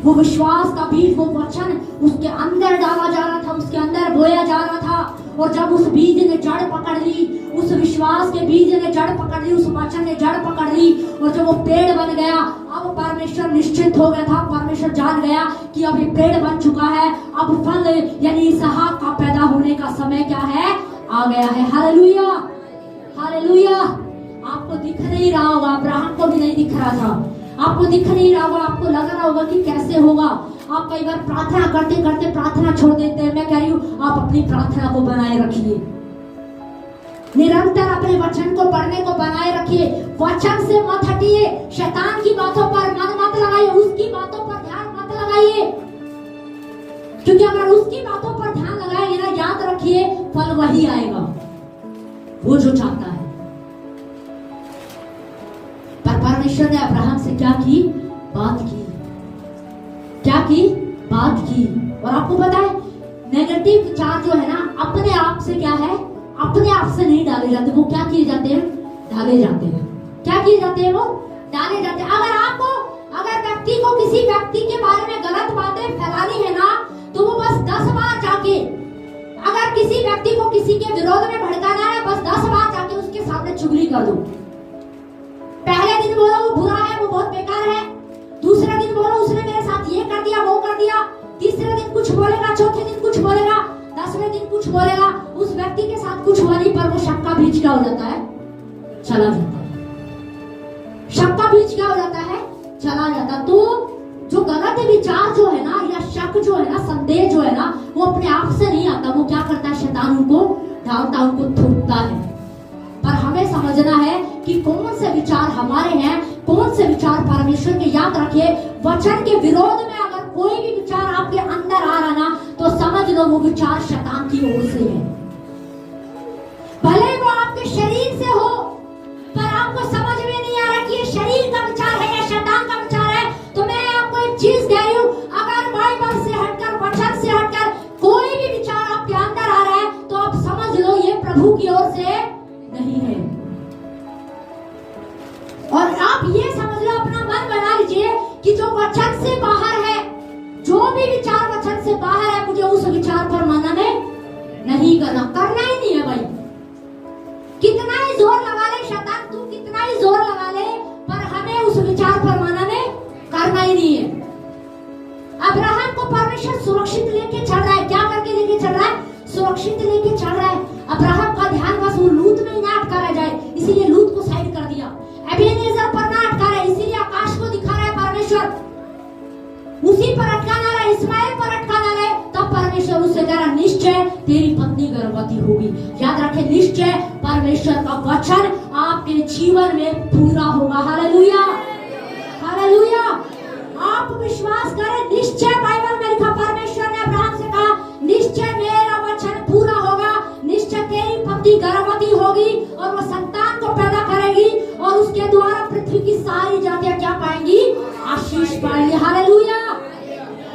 Speaker 1: वो विश्वास का बीज, वो वचन उसके अंदर डाला जा रहा था, उसके अंदर बोया जा रहा था। और जब उस बीज ने जड़ पकड़ ली, उस विश्वास के बीज ने जड़ पकड़ ली, उस वचन ने जड़ पकड़ ली, और जब वो पेड़ बन गया, अब परमेश्वर निश्चित हो गया था, परमेश्वर जान गया कि अब ये पेड़ बन चुका है, अब फल यानी इसहाक का पैदा होने का समय क्या है, आ गया है। Hallelujah, hallelujah. आपको दिख नहीं रहा होगा, अब्राहम को भी नहीं दिख रहा था, आपको दिख नहीं रहा होगा, आपको लग रहा होगा कि कैसे होगा। आप कई बार प्रार्थना करते करते प्रार्थना छोड़ देते हैं। मैं कह रही हूँ आप अपनी प्रार्थना को बनाए रखिए, निरंतर अपने वचन को पढ़ने को बनाए रखिए, वचन से मत हटिए, शैतान की बातों पर मन मत लगाइए, उसकी बातों पर ध्यान मत लगाइए, क्योंकि अगर उसकी बातों पर ध्यान लगाएंगे ना, याद रखिए फल वही आएगा वो जो चाहता है। पर परमेश्वर ने अब्राहम से क्या की, बात की, क्या की, बात की। और आपको पता है नेगेटिव विचार जो है ना, अपने आप से क्या है, अपने आप से नहीं डाले जाते, वो क्या किए जाते हैं, डाले जाते हैं। क्या किए जाते हैं, वो डाले जाते हैं। अगर व्यक्ति को किसी व्यक्ति के बारे में गलत बातें फैलानी है ना, तो वो बस 10 बार जाके, अगर किसी व्यक्ति को किसी के विरोध में भड़काना है, बस 10 बार जाके उसके सामने चुगली कर दो। पहले दिन बोलो वो बुरा है, वो बहुत बेकार है, दूसरे दिन बोलो उसने मेरे साथ ये कर दिया, वो कर दिया, तीसरे दिन कुछ बोलेगा, चौथे दिन कुछ बोलेगा, 10वें दिन कुछ बोलेगा, उस व्यक्ति के साथ कुछ हुआ नहीं, पर वो शक का बीज क्या हो जाता है, चला जाता है। शक का बीज क्या हो जाता है, चला जाता। तो जो गलत विचार जो है ना, या शक जो है ना, संदेह जो है ना, वो अपने आप से नहीं आता, वो क्या करता है, शैतान उनको डालता, उनको थूकता है। पर हमें समझना है कि कौन से विचार हमारे हैं, कौन से विचार परमेश्वर के। याद रखिए, वचन के विरोध में अगर कोई भी विचार आपके अंदर आ रहा ना, तो समझ लो वो विचार शैतान की ओर से है। भले वो आपके शरीर से हो, पर आपको समझ में नहीं आ रहा कि ये शरीर का विचार है या शैतान का विचार है। तो मैं आपको एक चीज कह रही हूँ, अगर बाइबल से हटकर, वचन से हटकर कोई भी विचार आपके अंदर आ रहा है, तो आप समझ लो ये प्रभु की ओर से नहीं है। और आप ये समझ लो, अपना मन बना लीजिए कि जो वचन से बाहर है, जो भी विचार वचन से बाहर है, मुझे उस विचार पर मनन नहीं करना ही नहीं है। भाई कितना ही जोर लगा ले शैतान, तू कितना ही जोर लगा ले, पर हमें उस विचार पर मनन करना ही नहीं है। अब्राहम को परमेश्वर सुरक्षित लेके चल रहा है, क्या करके लेके चल रहा है, सुरक्षित लेके चल रहा है। अब्राहम का ध्यान बस वो लूत में ही ना अटका रह जाए, इसीलिए लूत को साइड कर दिया। एबेनेजर पर ना अटका रहे, इसीलिए आकाश को दिखा रहा है परमेश्वर, उसी पर अटका ना रहे, इस्माइल पर अटका ना रहे। तब परमेश्वर उससे कह रहा, निश्चय तेरी पत्नी गर्भवती होगी। याद रखें, निश्चय परमेश्वर का वचन आपके जीवन में पूरा होगा। Hallelujah, hallelujah. आप विश्वास करें, निश्चय बाइबल में लिखा, परमेश्वर ने अब्राहम से कहा, निश्चय मेरा वचन पूरा होगा, निश्चय तेरी पत्नी गर्भवती होगी और वो संतान को पैदा करेगी, और उसके द्वारा पृथ्वी की सारी जातियां क्या पाएंगी, आशीष पाएंगी। हालेलुया।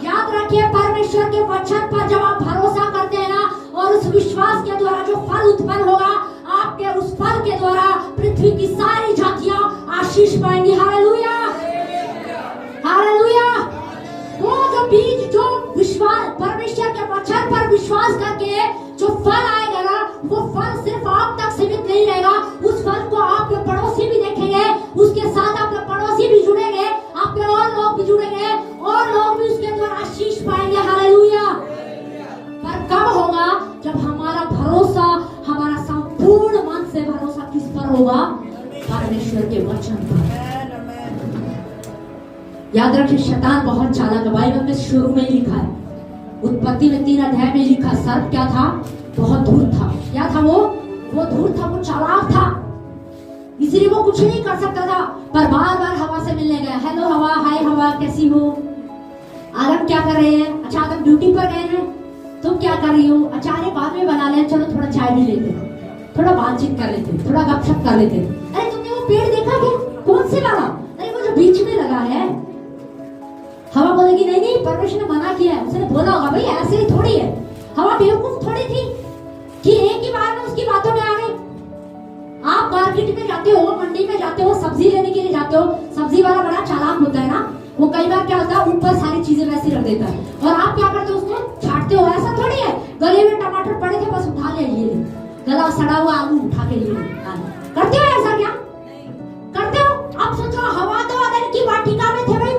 Speaker 1: याद रखिए, परमेश्वर के वचन पर जब आप भरोसा करते हैं ना, और उस विश्वास के द्वारा जो फल उत्पन्न होगा, आपके उस फल के द्वारा पृथ्वी की सारी जातियां आशीष पाएंगी। Hallelujah, hallelujah. वो जो बीज, जो विश्वास, परमेश्वर के वचन पर विश्वास करके जो फल आएगा ना, वो फल सिर्फ आप तक सीमित नहीं रहेगा, उस फल को आपके पड़ोसी भी देखेंगे, उसके साथ आपके पड़ोसी भी जुड़ेंगे, आपके और लोग भी जुड़ेंगे, और लोग भी उसके द्वारा आशीष पाएंगे। हालेलुया। पर कब होगा, जब हमारा भरोसा, हमारा संपूर्ण मन से भरोसा किस पर होगा, परमेश्वर के वचन पर। याद रखिए, शैतान बहुत चालाक है। बाइबल में शुरू में ही लिखा है, उत्पत्ति में 3 अध्याय में लिखा, सर्प क्या था, बहुत दूर था। क्या था वो दूर था, वो चालाक था, इसीलिए वो कुछ नहीं कर सकता था। पर बार बार हवा से मिलने गया, हेलो हवा, हाय हवा, कैसी हो, आदम क्या कर रहे हैं, अच्छा आदम ड्यूटी पर गए हैं, तुम क्या कर रही हो, अच्छा अरे बाद में बना ले, चलो थोड़ा चाय भी लेते, थोड़ा बातचीत कर लेते, थोड़ा गपशप कर लेते। अरे तुमने वो पेड़ देखा क्या, कौन से वाला, अरे वो जो बीच में लगा है। हवा बोलेगी, नहीं नहीं परमेश्वर ने मना किया है। उसने बोला होगा, भाई ऐसे ही थोड़ी है। हवा बेवकूफ थोड़ी थी कि एक ही बार में उसकी बातों में आ गई। आप मार्केट में जाते हो, मंडी में जाते हो, सब्जी लेने के लिए जाते हो, सब्जी वाला बड़ा चालाक होता है ना, वो कई बार क्या होता है, ऊपर सारी चीजें वैसे रख देता है, और आप क्या करते हो, उसको छाटते हो। ऐसा थोड़ी है, गले में टमाटर पड़े थे, बस उठा ले, ये गला सड़ा हुआ आलू उठा के लिए करते हो। ऐसा क्या करते हो आप? सोचो, हवा तो अदन की वाटिका में थे भाई,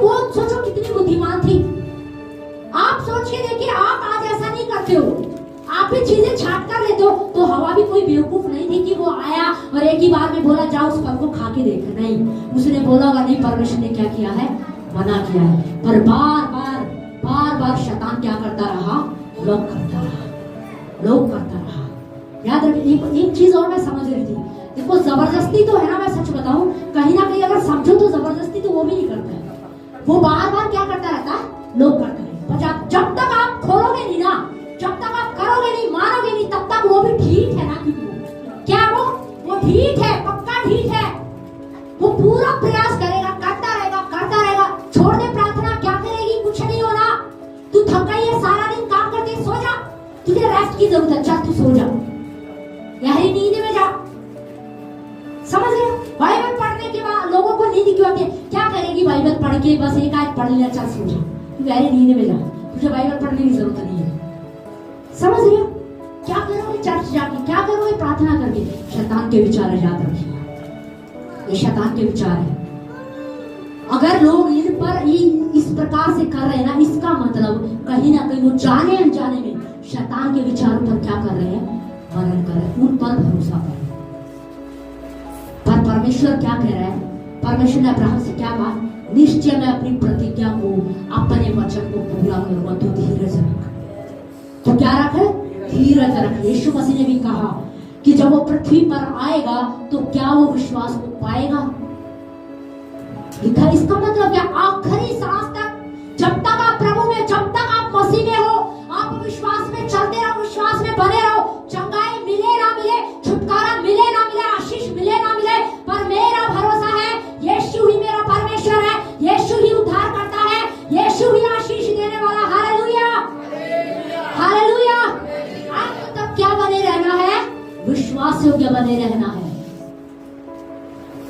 Speaker 1: आप भी चीजें छाट कर लेते हो। तो हवा भी कोई बेवकूफ नहीं थी कि वो आया और एक ही बार में बोला जाओ उस फल को खा के देख। नहीं, उसने बोला होगा नहीं, परमेश्वर ने क्या किया है, मना किया है। पर बार बार शैतान क्या करता रहा, लोग करता रहा। याद रखिए, एक चीज और मैं समझ रही थी, देखो जबरदस्ती तो है ना, मैं सच बताऊं कहीं ना कहीं अगर समझो तो जबरदस्ती तो वो भी नहीं करता है, वो बार क्या करता रहता है, लोग करता है। जब तक आप खोलोगे नहीं ना, जब तक आप करोगे नहीं, मानोगे नहीं, तब तक वो भी ठीक है ना। क्योंकि क्या वो ठीक है, पक्का ठीक है। वो पूरा प्रयास करेगा, करता रहेगा। छोड़ दे प्रार्थना, क्या करेगी, कुछ नहीं होना। तू थक गई है, सारा दिन काम करके, सो जा, तुझे रेस्ट की जरूरत है, जा तू सो जा, गहरी नींद में जा। समझ रहे हो? बाइबल पढ़ने के बाद लोगों को नींद क्यों आती है? क्या करेगी बाइबल पढ़ के, बस एक आयत पढ़ लिया, चल सो जा, तू गहरी नींद में जा, तुझे बाइबल पढ़ने की जरूरत नहीं है। समझ रहे हो? क्या करोगे चर्च जाके, क्या करोगे प्रार्थना करके? शैतान के विचार है, याद रखिए, ये शैतान के विचार है। अगर लोग इन पर इस प्रकार से कर रहे हैं ना, इसका मतलब कहीं ना कहीं वो जाने अनजाने में शैतान के विचारों पर क्या कर रहे हैं, मनन कर रहे हैं, उन पर भरोसा कर रहे हैं। पर परमेश्वर क्या कह रहा है? परमेश्वर ने अब्राहम से क्या कहा? निश्चय मैं अपनी प्रतिज्ञा को, अपने वचन को पूरा करूंगा, तू धीरज रख। तो क्या रखे? धीरज रख। यीशु मसीह ने भी कहा कि जब वो पृथ्वी पर आएगा तो क्या वो विश्वास को पाएगा? लिखा, इसका मतलब क्या? आखिरी सांस तक, जब तक आप प्रभु में, जब तक आप मसीह में हो, आप विश्वास में चलते रहो, विश्वास में बने रहो। चंगाई मिले ना मिले, छुटकारा मिले ना मिले, आशीष मिले ना मिले, पर मेरा भरोसा है यीशु ही मेरा परमेश्वर है, यीशु ही उद्धार करता है, यीशु ही आशीष देने वाला। Hallelujah, hallelujah. आपको तब क्या बने रहना है? विश्वास योग्य बने रहना है।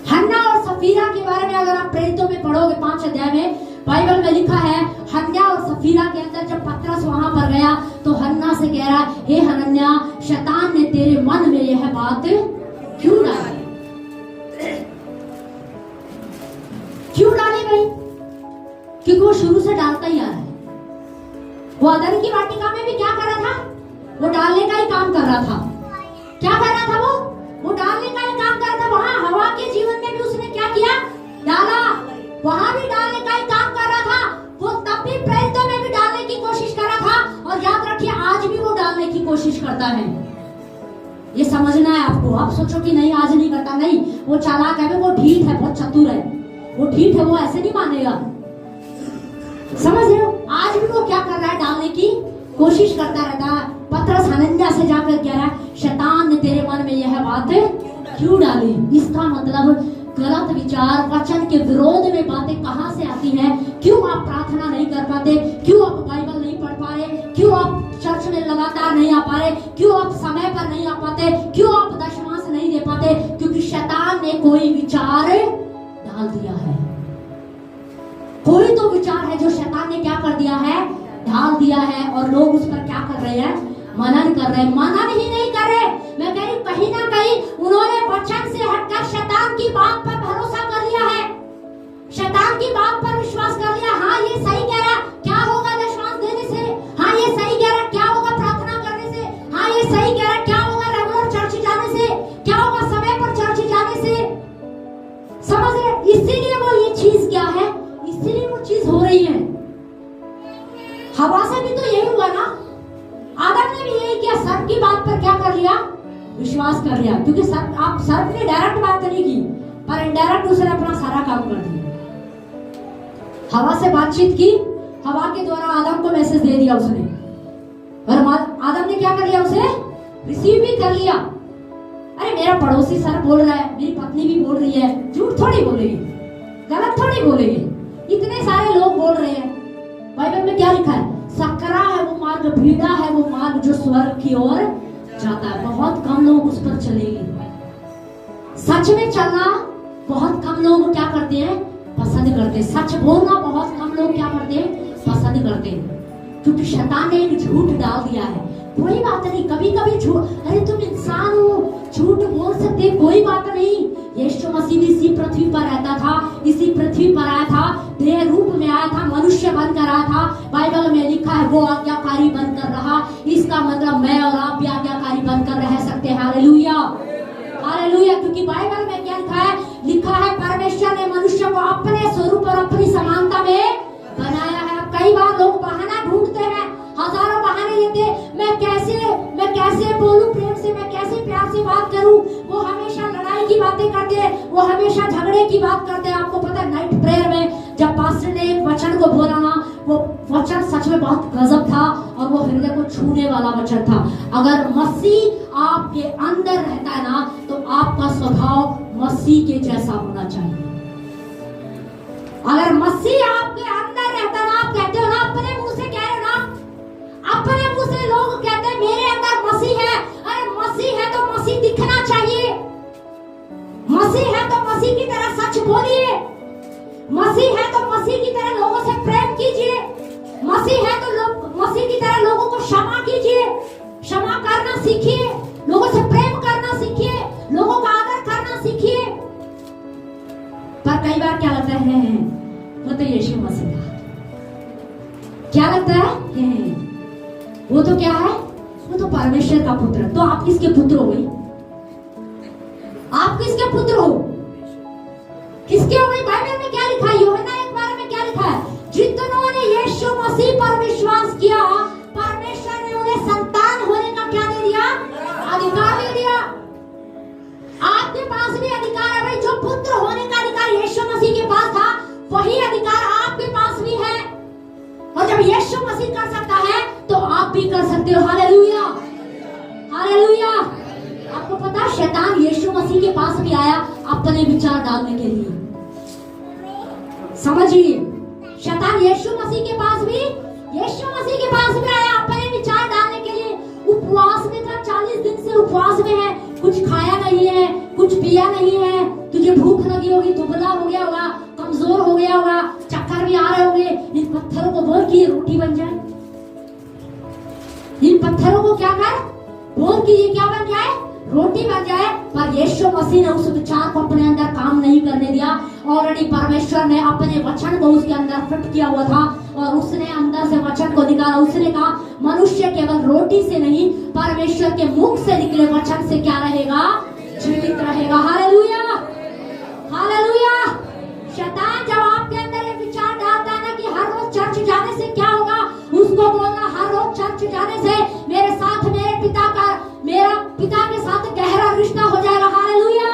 Speaker 1: हन्ना और सफीरा के बारे में अगर आप प्रेरितों में पढ़ोगे 5 अध्याय में, बाइबल में लिखा है, हन्ना और सफीरा के अंदर जब पतरस वहां पर गया तो हन्ना से कह रहा है, हे हनन्या, शैतान ने तेरे मन में यह बात क्यों डाली? क्यों डाली भाई? क्योंकि वो शुरू से डालता ही आ रहा है। वो अदन की वाटिका में भी क्या कर रहा था? वो डालने का ही काम कर रहा था। क्या कर रहा था? वो डालने का ही काम कर रहा था। वहां हवा के जीवन में भी उसने क्या किया? डाला। वहां भी डालने का ही काम कर रहा था। वो तब भी प्रेरितों में भी डालने की कोशिश कर रहा था, और याद रखिए आज भी वो डालने की कोशिश करता है। ये समझना है आपको। आप सोचो कि नहीं आज नहीं करता, नहीं, वो चालाक है, वो ढीठ है, बहुत चतुर है, वो ढीठ है, वो ऐसे नहीं मानेगा। समझ रहे हो? आज भी वो क्या कर रहा है? डालने की कोशिश करता रहता है। पतरस हनन्या से जाकर कह रहा है, शैतान ने तेरे मन में यह बात क्यों डाली? इसका मतलब गलत विचार, वचन के विरोध में बातें कहां से आती हैं? क्यों आप प्रार्थना नहीं कर पाते? क्यों आप बाइबल नहीं पढ़ पा रहे? क्यों आप चर्च में लगातार नहीं आ पा रहे? क्यों आप समय पर नहीं आ पाते? क्यों आप दशमांश नहीं दे पाते? क्योंकि शैतान ने कोई विचार डाल दिया है। कोई तो विचार है जो शैतान ने क्या कर दिया है? डाल दिया है, और लोग उस पर क्या कर रहे हैं? मनन कर रहे हैं। मनन ही नहीं कर रहे, मैं कह रही कहीं ना कहीं उन्होंने वचन से हटकर शैतान की बात पर भरोसा कर लिया है, शैतान की बात पर विश्वास कर लिया। हाँ ये सही कह रहा, क्या होगा दशमांश देने से? हाँ ये सही कह रहा, क्या होगा प्रार्थना करने से? हाँ ये सही कह रहा, क्या होगा रेगुलर चर्च जाने से? क्या होगा समय पर चर्च जाने से? समझ रहे? इसीलिए वो ये चीज क्या है, इसीलिए वो चीज हो रही है। हवा से भी तो यही हुआ ना, आदम ने भी यही किया, सर्प की बात पर क्या कर लिया? विश्वास कर लिया। क्योंकि सर्प ने डायरेक्ट बात नहीं की, पर इनडायरेक्ट उसने अपना सारा काम कर दिया। हवा से बातचीत की, हवा के द्वारा आदम को मैसेज दे दिया उसने, और आदम ने क्या कर लिया? उसे रिसीव भी कर लिया। अरे मेरा पड़ोसी सर बोल रहा है, मेरी पत्नी भी बोल रही है, झूठ थोड़ी बोलेगी, गलत थोड़ी बोलेगी, इतने सारे लोग बोल रहे हैं। बाइबल में क्या लिखा है? सकरा है वो मार्ग, भीड़ा है वो मार्ग जो स्वर्ग की ओर जाता है, बहुत कम लोग उस पर चलेंगे। सच में चलना बहुत कम लोग क्या करते हैं? पसंद करते हैं। सच बोलना बहुत कम लोग क्या करते हैं? पसंद करते हैं। क्योंकि शैतान ने एक झूठ डाल दिया है। कोई बात नहीं, कभी कभी झूठ, अरे तुम इंसान हो, झूठ बोल सकते, कोई बात नहीं। यीशु मसीह भी इसी पृथ्वी पर रहता था, इसी पृथ्वी पर आया था, देह रूप में आया था, मनुष्य बनकर आया था। बाइबल में लिखा है वो आज्ञाकारी बनकर रहा। इसका मतलब मैं और आप क्योंकि बाइबल में क्या लिखा है परमेश्वर ने मनुष्य को अपने स्वरूप और अपनी समानता में बनाया है। कई बार लोग बहाना ढूंढते हैं, हजारों बहाने देते, मैं कैसे बोलूं प्रेम से, मैं कैसे प्यार से बात करूं। वो हमेशा लड़ाई की बातें करते हैं, वो हमेशा झगड़े की बात करते हैं। आपको पता है नाइट प्रेयर में जब पास्टर ने एक वचन को बोला ना, वो वचन सच में बहुत गजब था और वो हृदय को छूने वाला वचन था। अगर मसीह आपके अंदर रहता है ना, तो आपका स्वभाव मसीह के जैसा होना चाहिए। अगर मसीह आपके अंदर रहता है ना, आप कहते हो ना, अपने मुंह से कह रहे हो ना, अपने मुंह से लोग कहते हैं मेरे अंदर मसीह है। अरे मसीह है तो मसीह दिखना चाहिए, मसीह है तो मसीह की तरह सच बोलिए, मसीह है तो मसीह की तरह लोगों से प्रेम कीजिए, मसीह है तो मसीह की तरह लोगों को क्षमा कीजिए, क्षमा करना सीखिए, लोगों से प्रेम करना सीखिए, लोगों का आदर करना सीखिए। पर कई बार क्या लगता है वो तो यीशु मसीह था, क्या लगता है वो तो क्या है, वो तो परमेश्वर का पुत्र। तो आप किसके पुत्र हो गई? आप किसके पुत्र हो? किसके हो गई? बाइबल में क्या लिखा है? यूहन्ना 1:12 में क्या लिखा है? जितनों ने यीशु मसीह पर विश्वास किया, परमेश्वर ने उन्हें संतान होने का क्या दे दिया? अधिकार दे दिया। आपके पास भी अधिकार है भाई, जो पुत्र होने का अधिकार यीशु मसीह के पास था, वही अधिकार आपके पास भी है। और जब यीशु मसीह कर सकता है तो आप भी कर सकते हो। Hallelujah, hallelujah. आपको पता, शैतान यीशु मसीह के पास भी आया अपने विचार डालने के लिए। समझिए, शैतान यीशु मसीह के पास भी आया अपने विचार डालने के लिए। उपवास में था, 40 दिन से उपवास में है, कुछ खाया नहीं है, कुछ पिया नहीं है, तुझे भूख लगी होगी, दुबला हो गया होगा, कमजोर हो गया होगा, चक्कर भी आ रहे होंगे। इन पत्थरों को बोल कि ये रोटी बन जाए, इन पत्थरों को क्या कर, बोल कि ये क्या बन जाए, रोटी बन जाए। पर यीशु मसीह ने उस विचार को अपने अंदर काम नहीं करने दिया। ऑलरेडी परमेश्वर ने अपने वचन को उसके अंदर फिट किया हुआ था और उसने अंदर से वचन को निकाला। उसने कहा मनुष्य केवल रोटी से नहीं, परमेश्वर के मुख से निकले वचन से क्या रहेगा, जीवित रहेगा। Hallelujah, hallelujah. शैतान जब आपके अंदर ये विचार डालता है ना कि हर रोज चर्च जाने से क्या होगा, उसको बोलना हर रोज चर्च जाने से मेरे साथ मेरा पिता के साथ गहरा रिश्ता हो जाएगा। Hallelujah,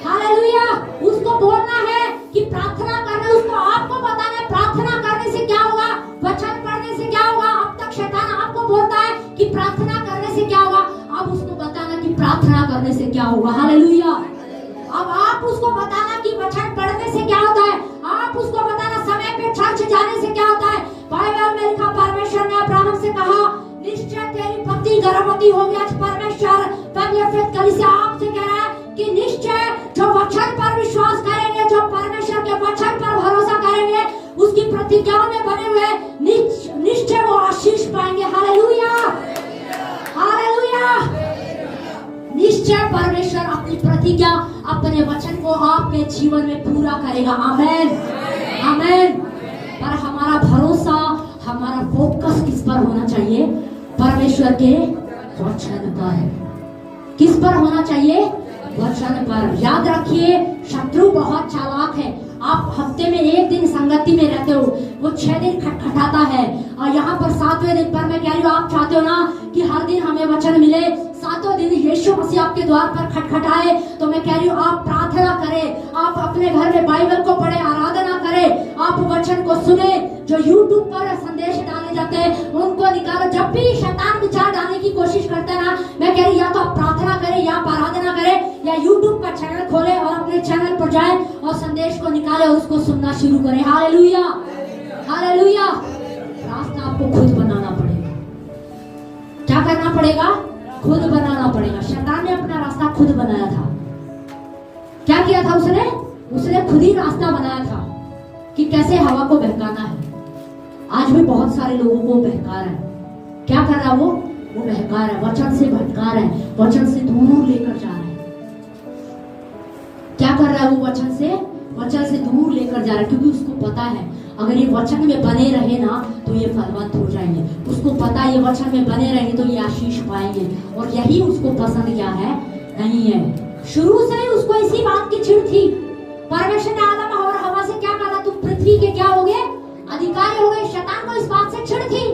Speaker 1: hallelujah. उसको बोलना है कि प्रार्थना करना, उसको आपको बताना है प्रार्थना करने से क्या होगा, वचन पढ़ने से क्या होगा। अब तक शैतान आपको बोलता है कि प्रार्थना करने से क्या होगा, अब उसको बताना कि प्रार्थना करने से क्या होगा। हालेलुया। अब आप उसको बताना कि वचन पढ़ने से क्या होता है, आप उसको बताना समय पे चर्च जाने से क्या होता है। बाइबल में लिखा, परमेश्वर ने अब्राहम से कहा निश्चय तेरी पत्नी गर्भवती होगी। आज परमेश्वर कलीसिया आपसे कह रहा है कि निश्चय जो वचन पर विश्वास करेंगे, जो परमेश्वर के वचन पर भरोसा करेंगे, उसकी प्रतिज्ञाओं में बने हुए निश्चय वो आशीष पाएंगे। Hallelujah, hallelujah. निश्चय परमेश्वर अपनी प्रतिज्ञा, अपने वचन को आपके जीवन में पूरा करेगा। आमेन, आमेन। पर हमारा भरोसा, हमारा फोकस किस पर होना चाहिए? परमेश्वर के वचन पर। किस पर होना चाहिए? वचन पर। याद रखिए, शत्रु बहुत चालाक है। आप हफ्ते में एक दिन संगति में रहते हो, वो 6 दिन खटखटाता है, और यहाँ पर 7वें दिन पर मैं कह रही हूँ, आप चाहते हो ना कि हर दिन हमें वचन मिले, 7वें दिन यीशु मसीह आपके द्वार पर खटखटाए, तो मैं कह रही हूँ आप प्रार्थना करें, आप अपने घर में बाइबल को पढ़े, आराधना करें, आप वचन को सुने। जो यूट्यूब पर संदेश डाले जाते हैं उनको निकालो। जब भी शैतान विचार डालने की कोशिश करता है ना, मैं कह रही या तो आप प्रार्थना करें, या आप आराधना करें, या यूट्यूब का चैनल खोले और अपने चैनल पर जाए और संदेश को निकाले और उसको सुनना शुरू करें। Hallelujah, hallelujah. रास्ता आपको खुद बनाना पड़ेगा। क्या करना पड़ेगा? खुद बनाना पड़ेगा। शैतान ने अपना रास्ता खुद बनाया था। क्या किया था उसने खुद ही रास्ता बनाया था कि कैसे हवा को बहकाना है। आज भी बहुत सारे लोगों को बहका रहा है। क्या कर रहा है वो बहका रहा है, वचन से भटका रहा है, वचन से दूर लेकर जा रहा है। क्या कर रहा है वो? वचन से दूर लेकर जा रहा है, क्योंकि उसको पता है अगर ये वचन में बने रहे ना तो ये फलवंत हो जाएंगे। उसको पता है ये वचन में बने रहेंगे तो ये आशीष पाएंगे, और यही उसको पसंद क्या है? नहीं है। शुरू से ही उसको इसी बात की चिढ़ थी। परमेश्वर ने आदम और हवा से क्या कहा, तुम पृथ्वी के क्या हो गए, अधिकारी हो गए। शैतान को इस बात से चिढ़ थी।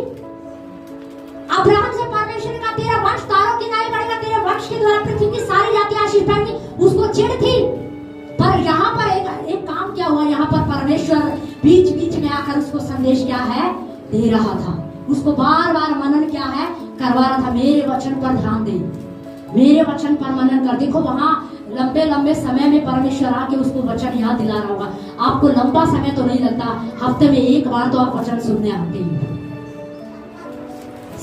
Speaker 1: अब्राहम से परमेश्वर का तेरा वंश तारों की नाई बढ़ेगा, तेरे वंश के द्वारा पृथ्वी की सारी जातियां आशीष पाएंगी, उसको चिढ़ थी। पर यहाँ पर एक काम क्या हुआ, यहाँ पर परमेश्वर बीच बीच में आकर उसको संदेश क्या है दे रहा था, उसको बार बार मनन क्या है करवा रहा था। मेरे वचन पर ध्यान दे, मेरे वचन पर मनन कर। देखो वहां लंबे लंबे समय में परमेश्वर आके उसको वचन याद दिला रहा होगा। आपको लंबा समय तो नहीं लगता, हफ्ते में एक बार तो आप वचन सुनने आते ही,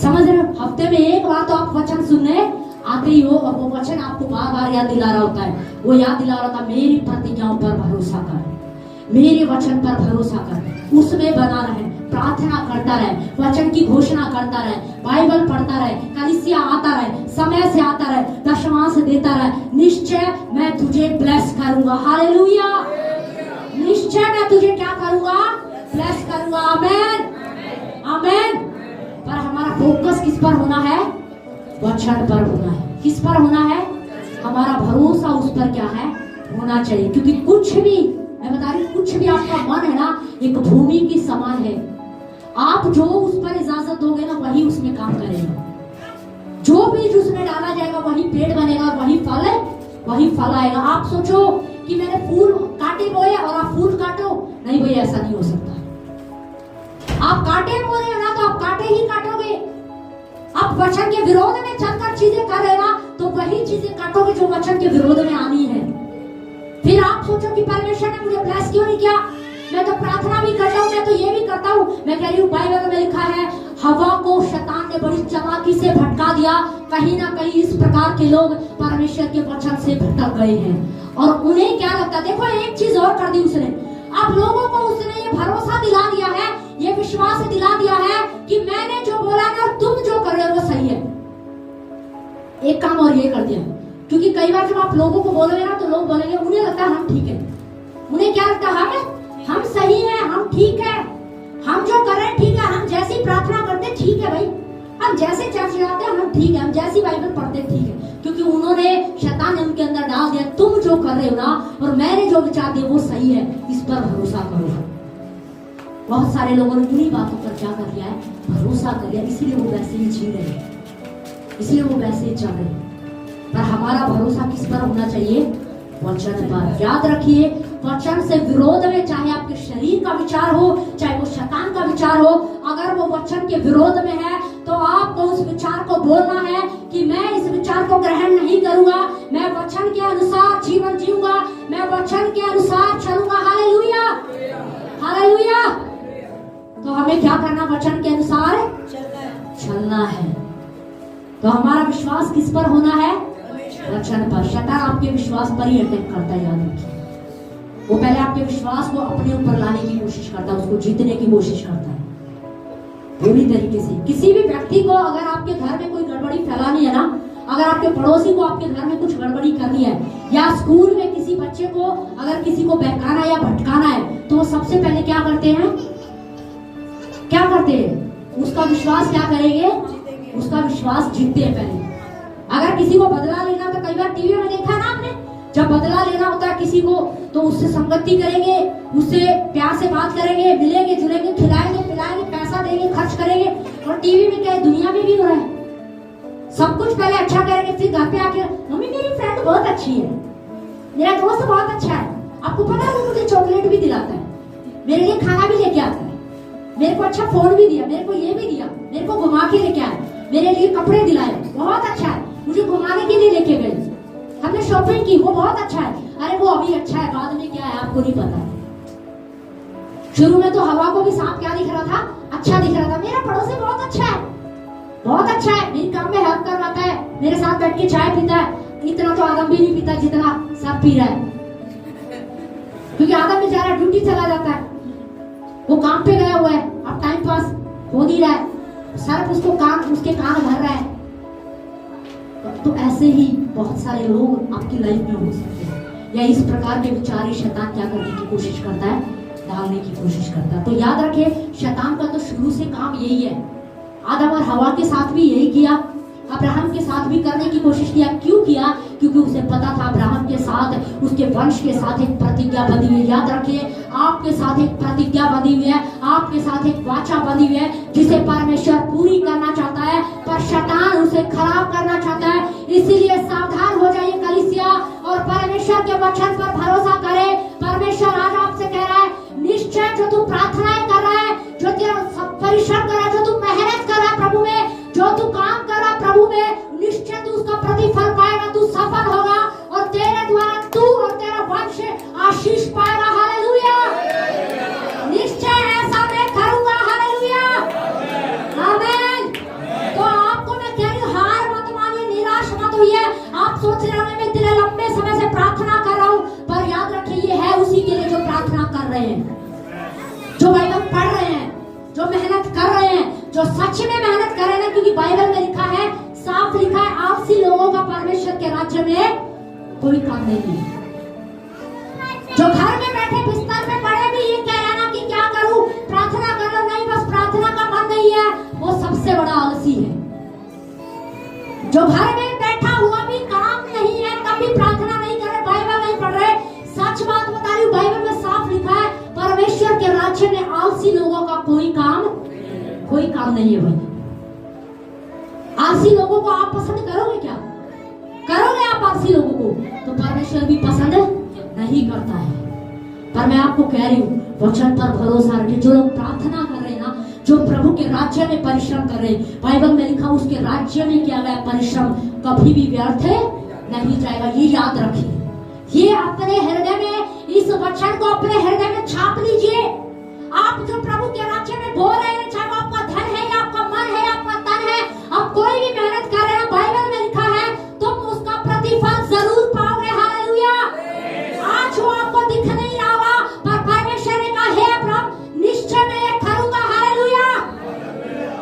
Speaker 1: समझ रहे हो, हफ्ते में एक बार तो आप वचन सुनने आते ही हो, और वो वचन आपको बार बार याद दिला रहा होता है। वो याद दिला रहा था, मेरी प्रतिज्ञाओं पर भरोसा कर, मेरे वचन पर भरोसा कर, उसमें बना रहे, प्रार्थना करता रहे, वचन की घोषणा करता रहे, बाइबल पढ़ता रहे, कलीसिया आता रहे, समय से आता रहे, दशमांश देता रहे, निश्चय मैं तुझे ब्लेस करूंगा। हालेलुया, निश्चय मैं तुझे क्या करूंगा, ब्लेस करूंगा। आमेन, आमेन। पर हमारा फोकस किस पर होना है, वचन पर होना है। किस पर होना है, हमारा भरोसा उस पर क्या है होना चाहिए। क्योंकि कुछ भी, मैं बता रही हूँ, कुछ भी आपका मन है ना, एक भूमि की समान है। आप जो उस पर इजाजत दोगे ना, वही उसमें काम करेगा। जो बीज उसमें डाला जाएगा वही पेड़ बनेगा, और वही फल आएगा। आप सोचो कि मैंने फूल काटे बोए और आप फूल काटो, नहीं भाई, ऐसा नहीं हो सकता। आप काटे बो रहे हो ना, तो आप काटे ही काटोगे। आप वचन के विरोध में चलकर चीजें कर रहे ना, तो वही चीजें काटोगे जो वचन के विरोध में आनी है। फिर आप सोचो कि परमेश्वर ने मुझे ब्लेस क्यों नहीं किया, मैं तो प्रार्थना भी करता हूँ, मैं तो ये भी करता हूँ। मैं कह रही हूँ, बाइबल में लिखा है, हवा को शैतान ने बड़ी चालाकी से भटका दिया। कहीं ना कहीं इस प्रकार के लोग परमेश्वर के वचन से भटक गए हैं, और उन्हें क्या लगता, देखो एक चीज और कर दी उसने। आप लोगों को उसने ये भरोसा दिला दिया है, ये विश्वास दिला दिया है कि मैंने जो बोला ना, तुम जो कर रहे हो वो सही है। एक काम और ये कर दिया, क्योंकि कई बार जब आप लोगों को बोलोगे ना, तो लोग बोलेंगे, उन्हें लगता है हम ठीक है। उन्हें क्या लगता है, हम सही है, हम ठीक है, हम जो कर रहे हैं ठीक है, हम जैसी प्रार्थना करते ठीक है भाई, हम जैसे चर्च जाते हैं हम ठीक है, हम जैसी बाइबल पढ़ते ठीक है। क्योंकि उन्होंने, शैतान ने उनके अंदर डाल दिया, तुम जो कर रहे हो ना और मैंने जो विचार दिया वो सही है, इस पर भरोसा करो। बहुत सारे लोगों ने उन्हीं बातों पर क्या कर लिया है, भरोसा कर लिया, इसीलिए वो वैसे ही जी रहे, इसलिए वो वैसे ही चल रहे। पर हमारा भरोसा किस पर होना चाहिए, वचन पर। याद रखिए, वचन से विरोध में, चाहे आपके शरीर का विचार हो, चाहे वो शैतान का विचार हो, अगर वो वचन के विरोध में है, तो आपको उस विचार को बोलना है कि मैं इस विचार को ग्रहण नहीं करूंगा, मैं वचन के अनुसार जीवन जीऊंगा, मैं वचन के अनुसार चलूंगा। Hallelujah, hallelujah. तो हमें क्या करना, वचन के अनुसार चलना है। तो हमारा विश्वास किस पर होना है, वचन पर। शैतान आपके विश्वास पर ही अटैक करता है, याद रखिए। वो पहले आपके विश्वास को अपने ऊपर लाने की कोशिश करता है, उसको जीतने की कोशिश करता है पूरी तरीके से। किसी भी व्यक्ति को अगर आपके घर में कोई गड़बड़ी फैलानी है ना, अगर आपके पड़ोसी को आपके घर में कुछ गड़बड़ी करनी है, या स्कूल में किसी बच्चे को अगर किसी को बहकाना या भटकाना है, तो वो सबसे पहले क्या करते हैं, क्या करते हैं, उसका विश्वास क्या करेंगे, उसका विश्वास जीतते हैं पहले। अगर किसी को बदला लेना, तो कई बार टीवी में देखा ना आपने, जब बदला लेना होता है किसी को, तो उससे संगति करेंगे, उससे प्यार से बात करेंगे, मिलेंगे जुलेंगे, खिलाएंगे पिलाएंगे, पैसा देंगे, खर्च करेंगे। और टीवी में क्या है, दुनिया में भी हो रहा है, सब कुछ पहले अच्छा करेंगे, फिर घर पे आके मम्मी मेरी फ्रेंड बहुत अच्छी है, मेरा दोस्त बहुत अच्छा है, आपको पता है वो मुझे चॉकलेट भी दिलाता है, मेरे लिए खाना भी लेके आता है, मेरे को अच्छा फोन भी दिया, मेरे को ये भी दिया, मेरे को घुमा के लेके आया, मेरे लिए कपड़े दिलाए, बहुत अच्छा है, मुझे घुमाने के लिए लेके गए, हमने शॉपिंग की, वो बहुत अच्छा है। अरे वो अभी अच्छा है, बाद में क्या है आपको नहीं पता है। शुरू में तो हवा को भी सांप क्या दिख रहा था, अच्छा दिख रहा था, मेरा पड़ोसी बहुत अच्छा है, बहुत अच्छा है, मेरे काम में हेल्प करवाता है, मेरे साथ बैठ के चाय पीता है। इतना तो आदम भी नहीं पीता जितना सब पी रहा है, क्योंकि आदम बेचारा ड्यूटी चला जाता है, वो काम पे गया हुआ है, अब टाइम पास हो नहीं रहा है, सर्फ उसको उसके कान भर रहा है। तो ऐसे ही बहुत सारे लोग आपकी लाइफ में हो सकते हैं, या इस प्रकार के विचार शैतान क्या करने की कोशिश करता है, डालने की कोशिश करता है। तो याद रखिए, शैतान का तो शुरू से काम यही है, आदम और हवा के साथ भी यही किया अब्राहम के साथ भी करने की कोशिश किया। क्यों किया? क्योंकि उसे पता था अब्राहम के साथ, उसके वंश के साथ एक प्रतिज्ञा बंधी हुई है। याद रखिए, आपके साथ एक प्रतिज्ञा बंधी हुई है, आपके साथ एक वाचा बंधी हुई है, जिसे परमेश्वर पूरी करना चाहता है, पर शैतान उसे खराब करना चाहता है। इसीलिए सावधान हो जाइए कलीसिया, और परमेश्वर के वचन पर भरोसा करे। परमेश्वर आज आपसे कह रहा है, निश्चय जो तू प्रार्थनाएं कर रहा है, जो तेरा परिश्रम कर रहा है, जो तू मेहनत कर रहा है प्रभु में, जो तू काम कर रहा है प्रभु में, निश्चय तू उसका प्रतिफल पाएगा, तू सफल होगा, और तेरे द्वारा तू और तेरा वंश आशीष पाएगा। हालेलुया, निश्चय ऐसा मैं करूंगा। हालेलुया, आमीन। तो आपको मैं कह रही हूँ, हार मत मानिए, निराश मत होइए। आप सोच रहे होंगे मैं इतने लंबे समय से प्रार्थना कर रहा हूँ, पर याद रखिए ये है उसी के लिए जो प्रार्थना कर रहे हैं, जो बाइबल पढ़ रहे हैं, जो मेहनत कर रहे हैं, जो सच में मेहनत कर रहे हैं। क्योंकि बाइबल में लिखा है, साफ लिखा है, आलसी लोगों का परमेश्वर के राज्य में कोई काम नहीं है। जो घर में बैठे बिस्तर पे पड़े भी ये कह रहे ना कि क्या करूं, प्रार्थना कर लो, नहीं बस प्रार्थना का मन नहीं है, वो सबसे बड़ा आलसी है। जो घर में बैठा हुआ भी काम नहीं है, तब भी प्रार्थना नहीं कर रहे, बाइबल नहीं पढ़ रहे। सच बात बता रही हूँ, बाइबल में साफ लिखा है, परमेश्वर के राज्य में आलसी लोगों का कोई काम नहीं है। भाई, आलसी लोगों को आप पसंद करोगे क्या? करोगे आप आलसी लोगों को? तो परमेश्वर भी पसंद नहीं करता है। पर मैं आपको कह रही हूँ, वचन पर भरोसा रखिए। जो लोग प्रार्थना कर रहे हैं ना, जो प्रभु के राज्य में परिश्रम कर रहे हैं, बाइबल में लिखा उसके राज्य में किया गया परिश्रम कभी भी व्यर्थ नहीं जाएगा। ये याद रखिए, ये अपने हृदय में, इस वचन को अपने हृदय में छाप लीजिए। आप जो प्रभु के राज्य में बोल रहे हैं, चाहे वो आपका धन है या आपका मन है या आपका तन है, आप कोई भी मेहनत कर रहे हैं, बाइबल में लिखा है तुम उसका प्रतिफल जरूर पाओगे। हालेलुया, आज वो आपको दिख नहीं रहा होगा, पर परमेश्वर ने कहा, हे अब्राहम निश्चय मैं ये करूंगा। हालेलुया,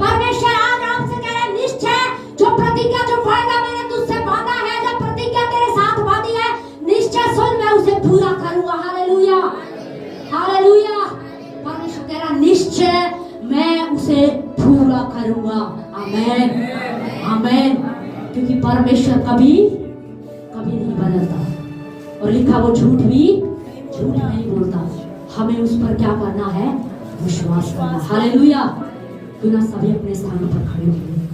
Speaker 1: परमेश्वर आज आपसे कह रहे हैं, निश्चय जो प्रतिज्ञा, जो वायदा मैंने तुझसे बांधा है, जो प्रतिज्ञा तेरे साथ बांधी है, निश्चय सुन मैं उसे पूरा करूंगा। हालेलुया, हालेलुया, परमेश्वर कह रहा निश्चय मैं उसे पूरा करूंगा। आमीन, आमीन। क्योंकि परमेश्वर कभी नहीं बदलता, और लिखा वो झूठ नहीं बोलता। हमें उस पर क्या करना है? विश्वास करना। हालेलुया। क्यों ना सभी अपने स्थान पर खड़े हो।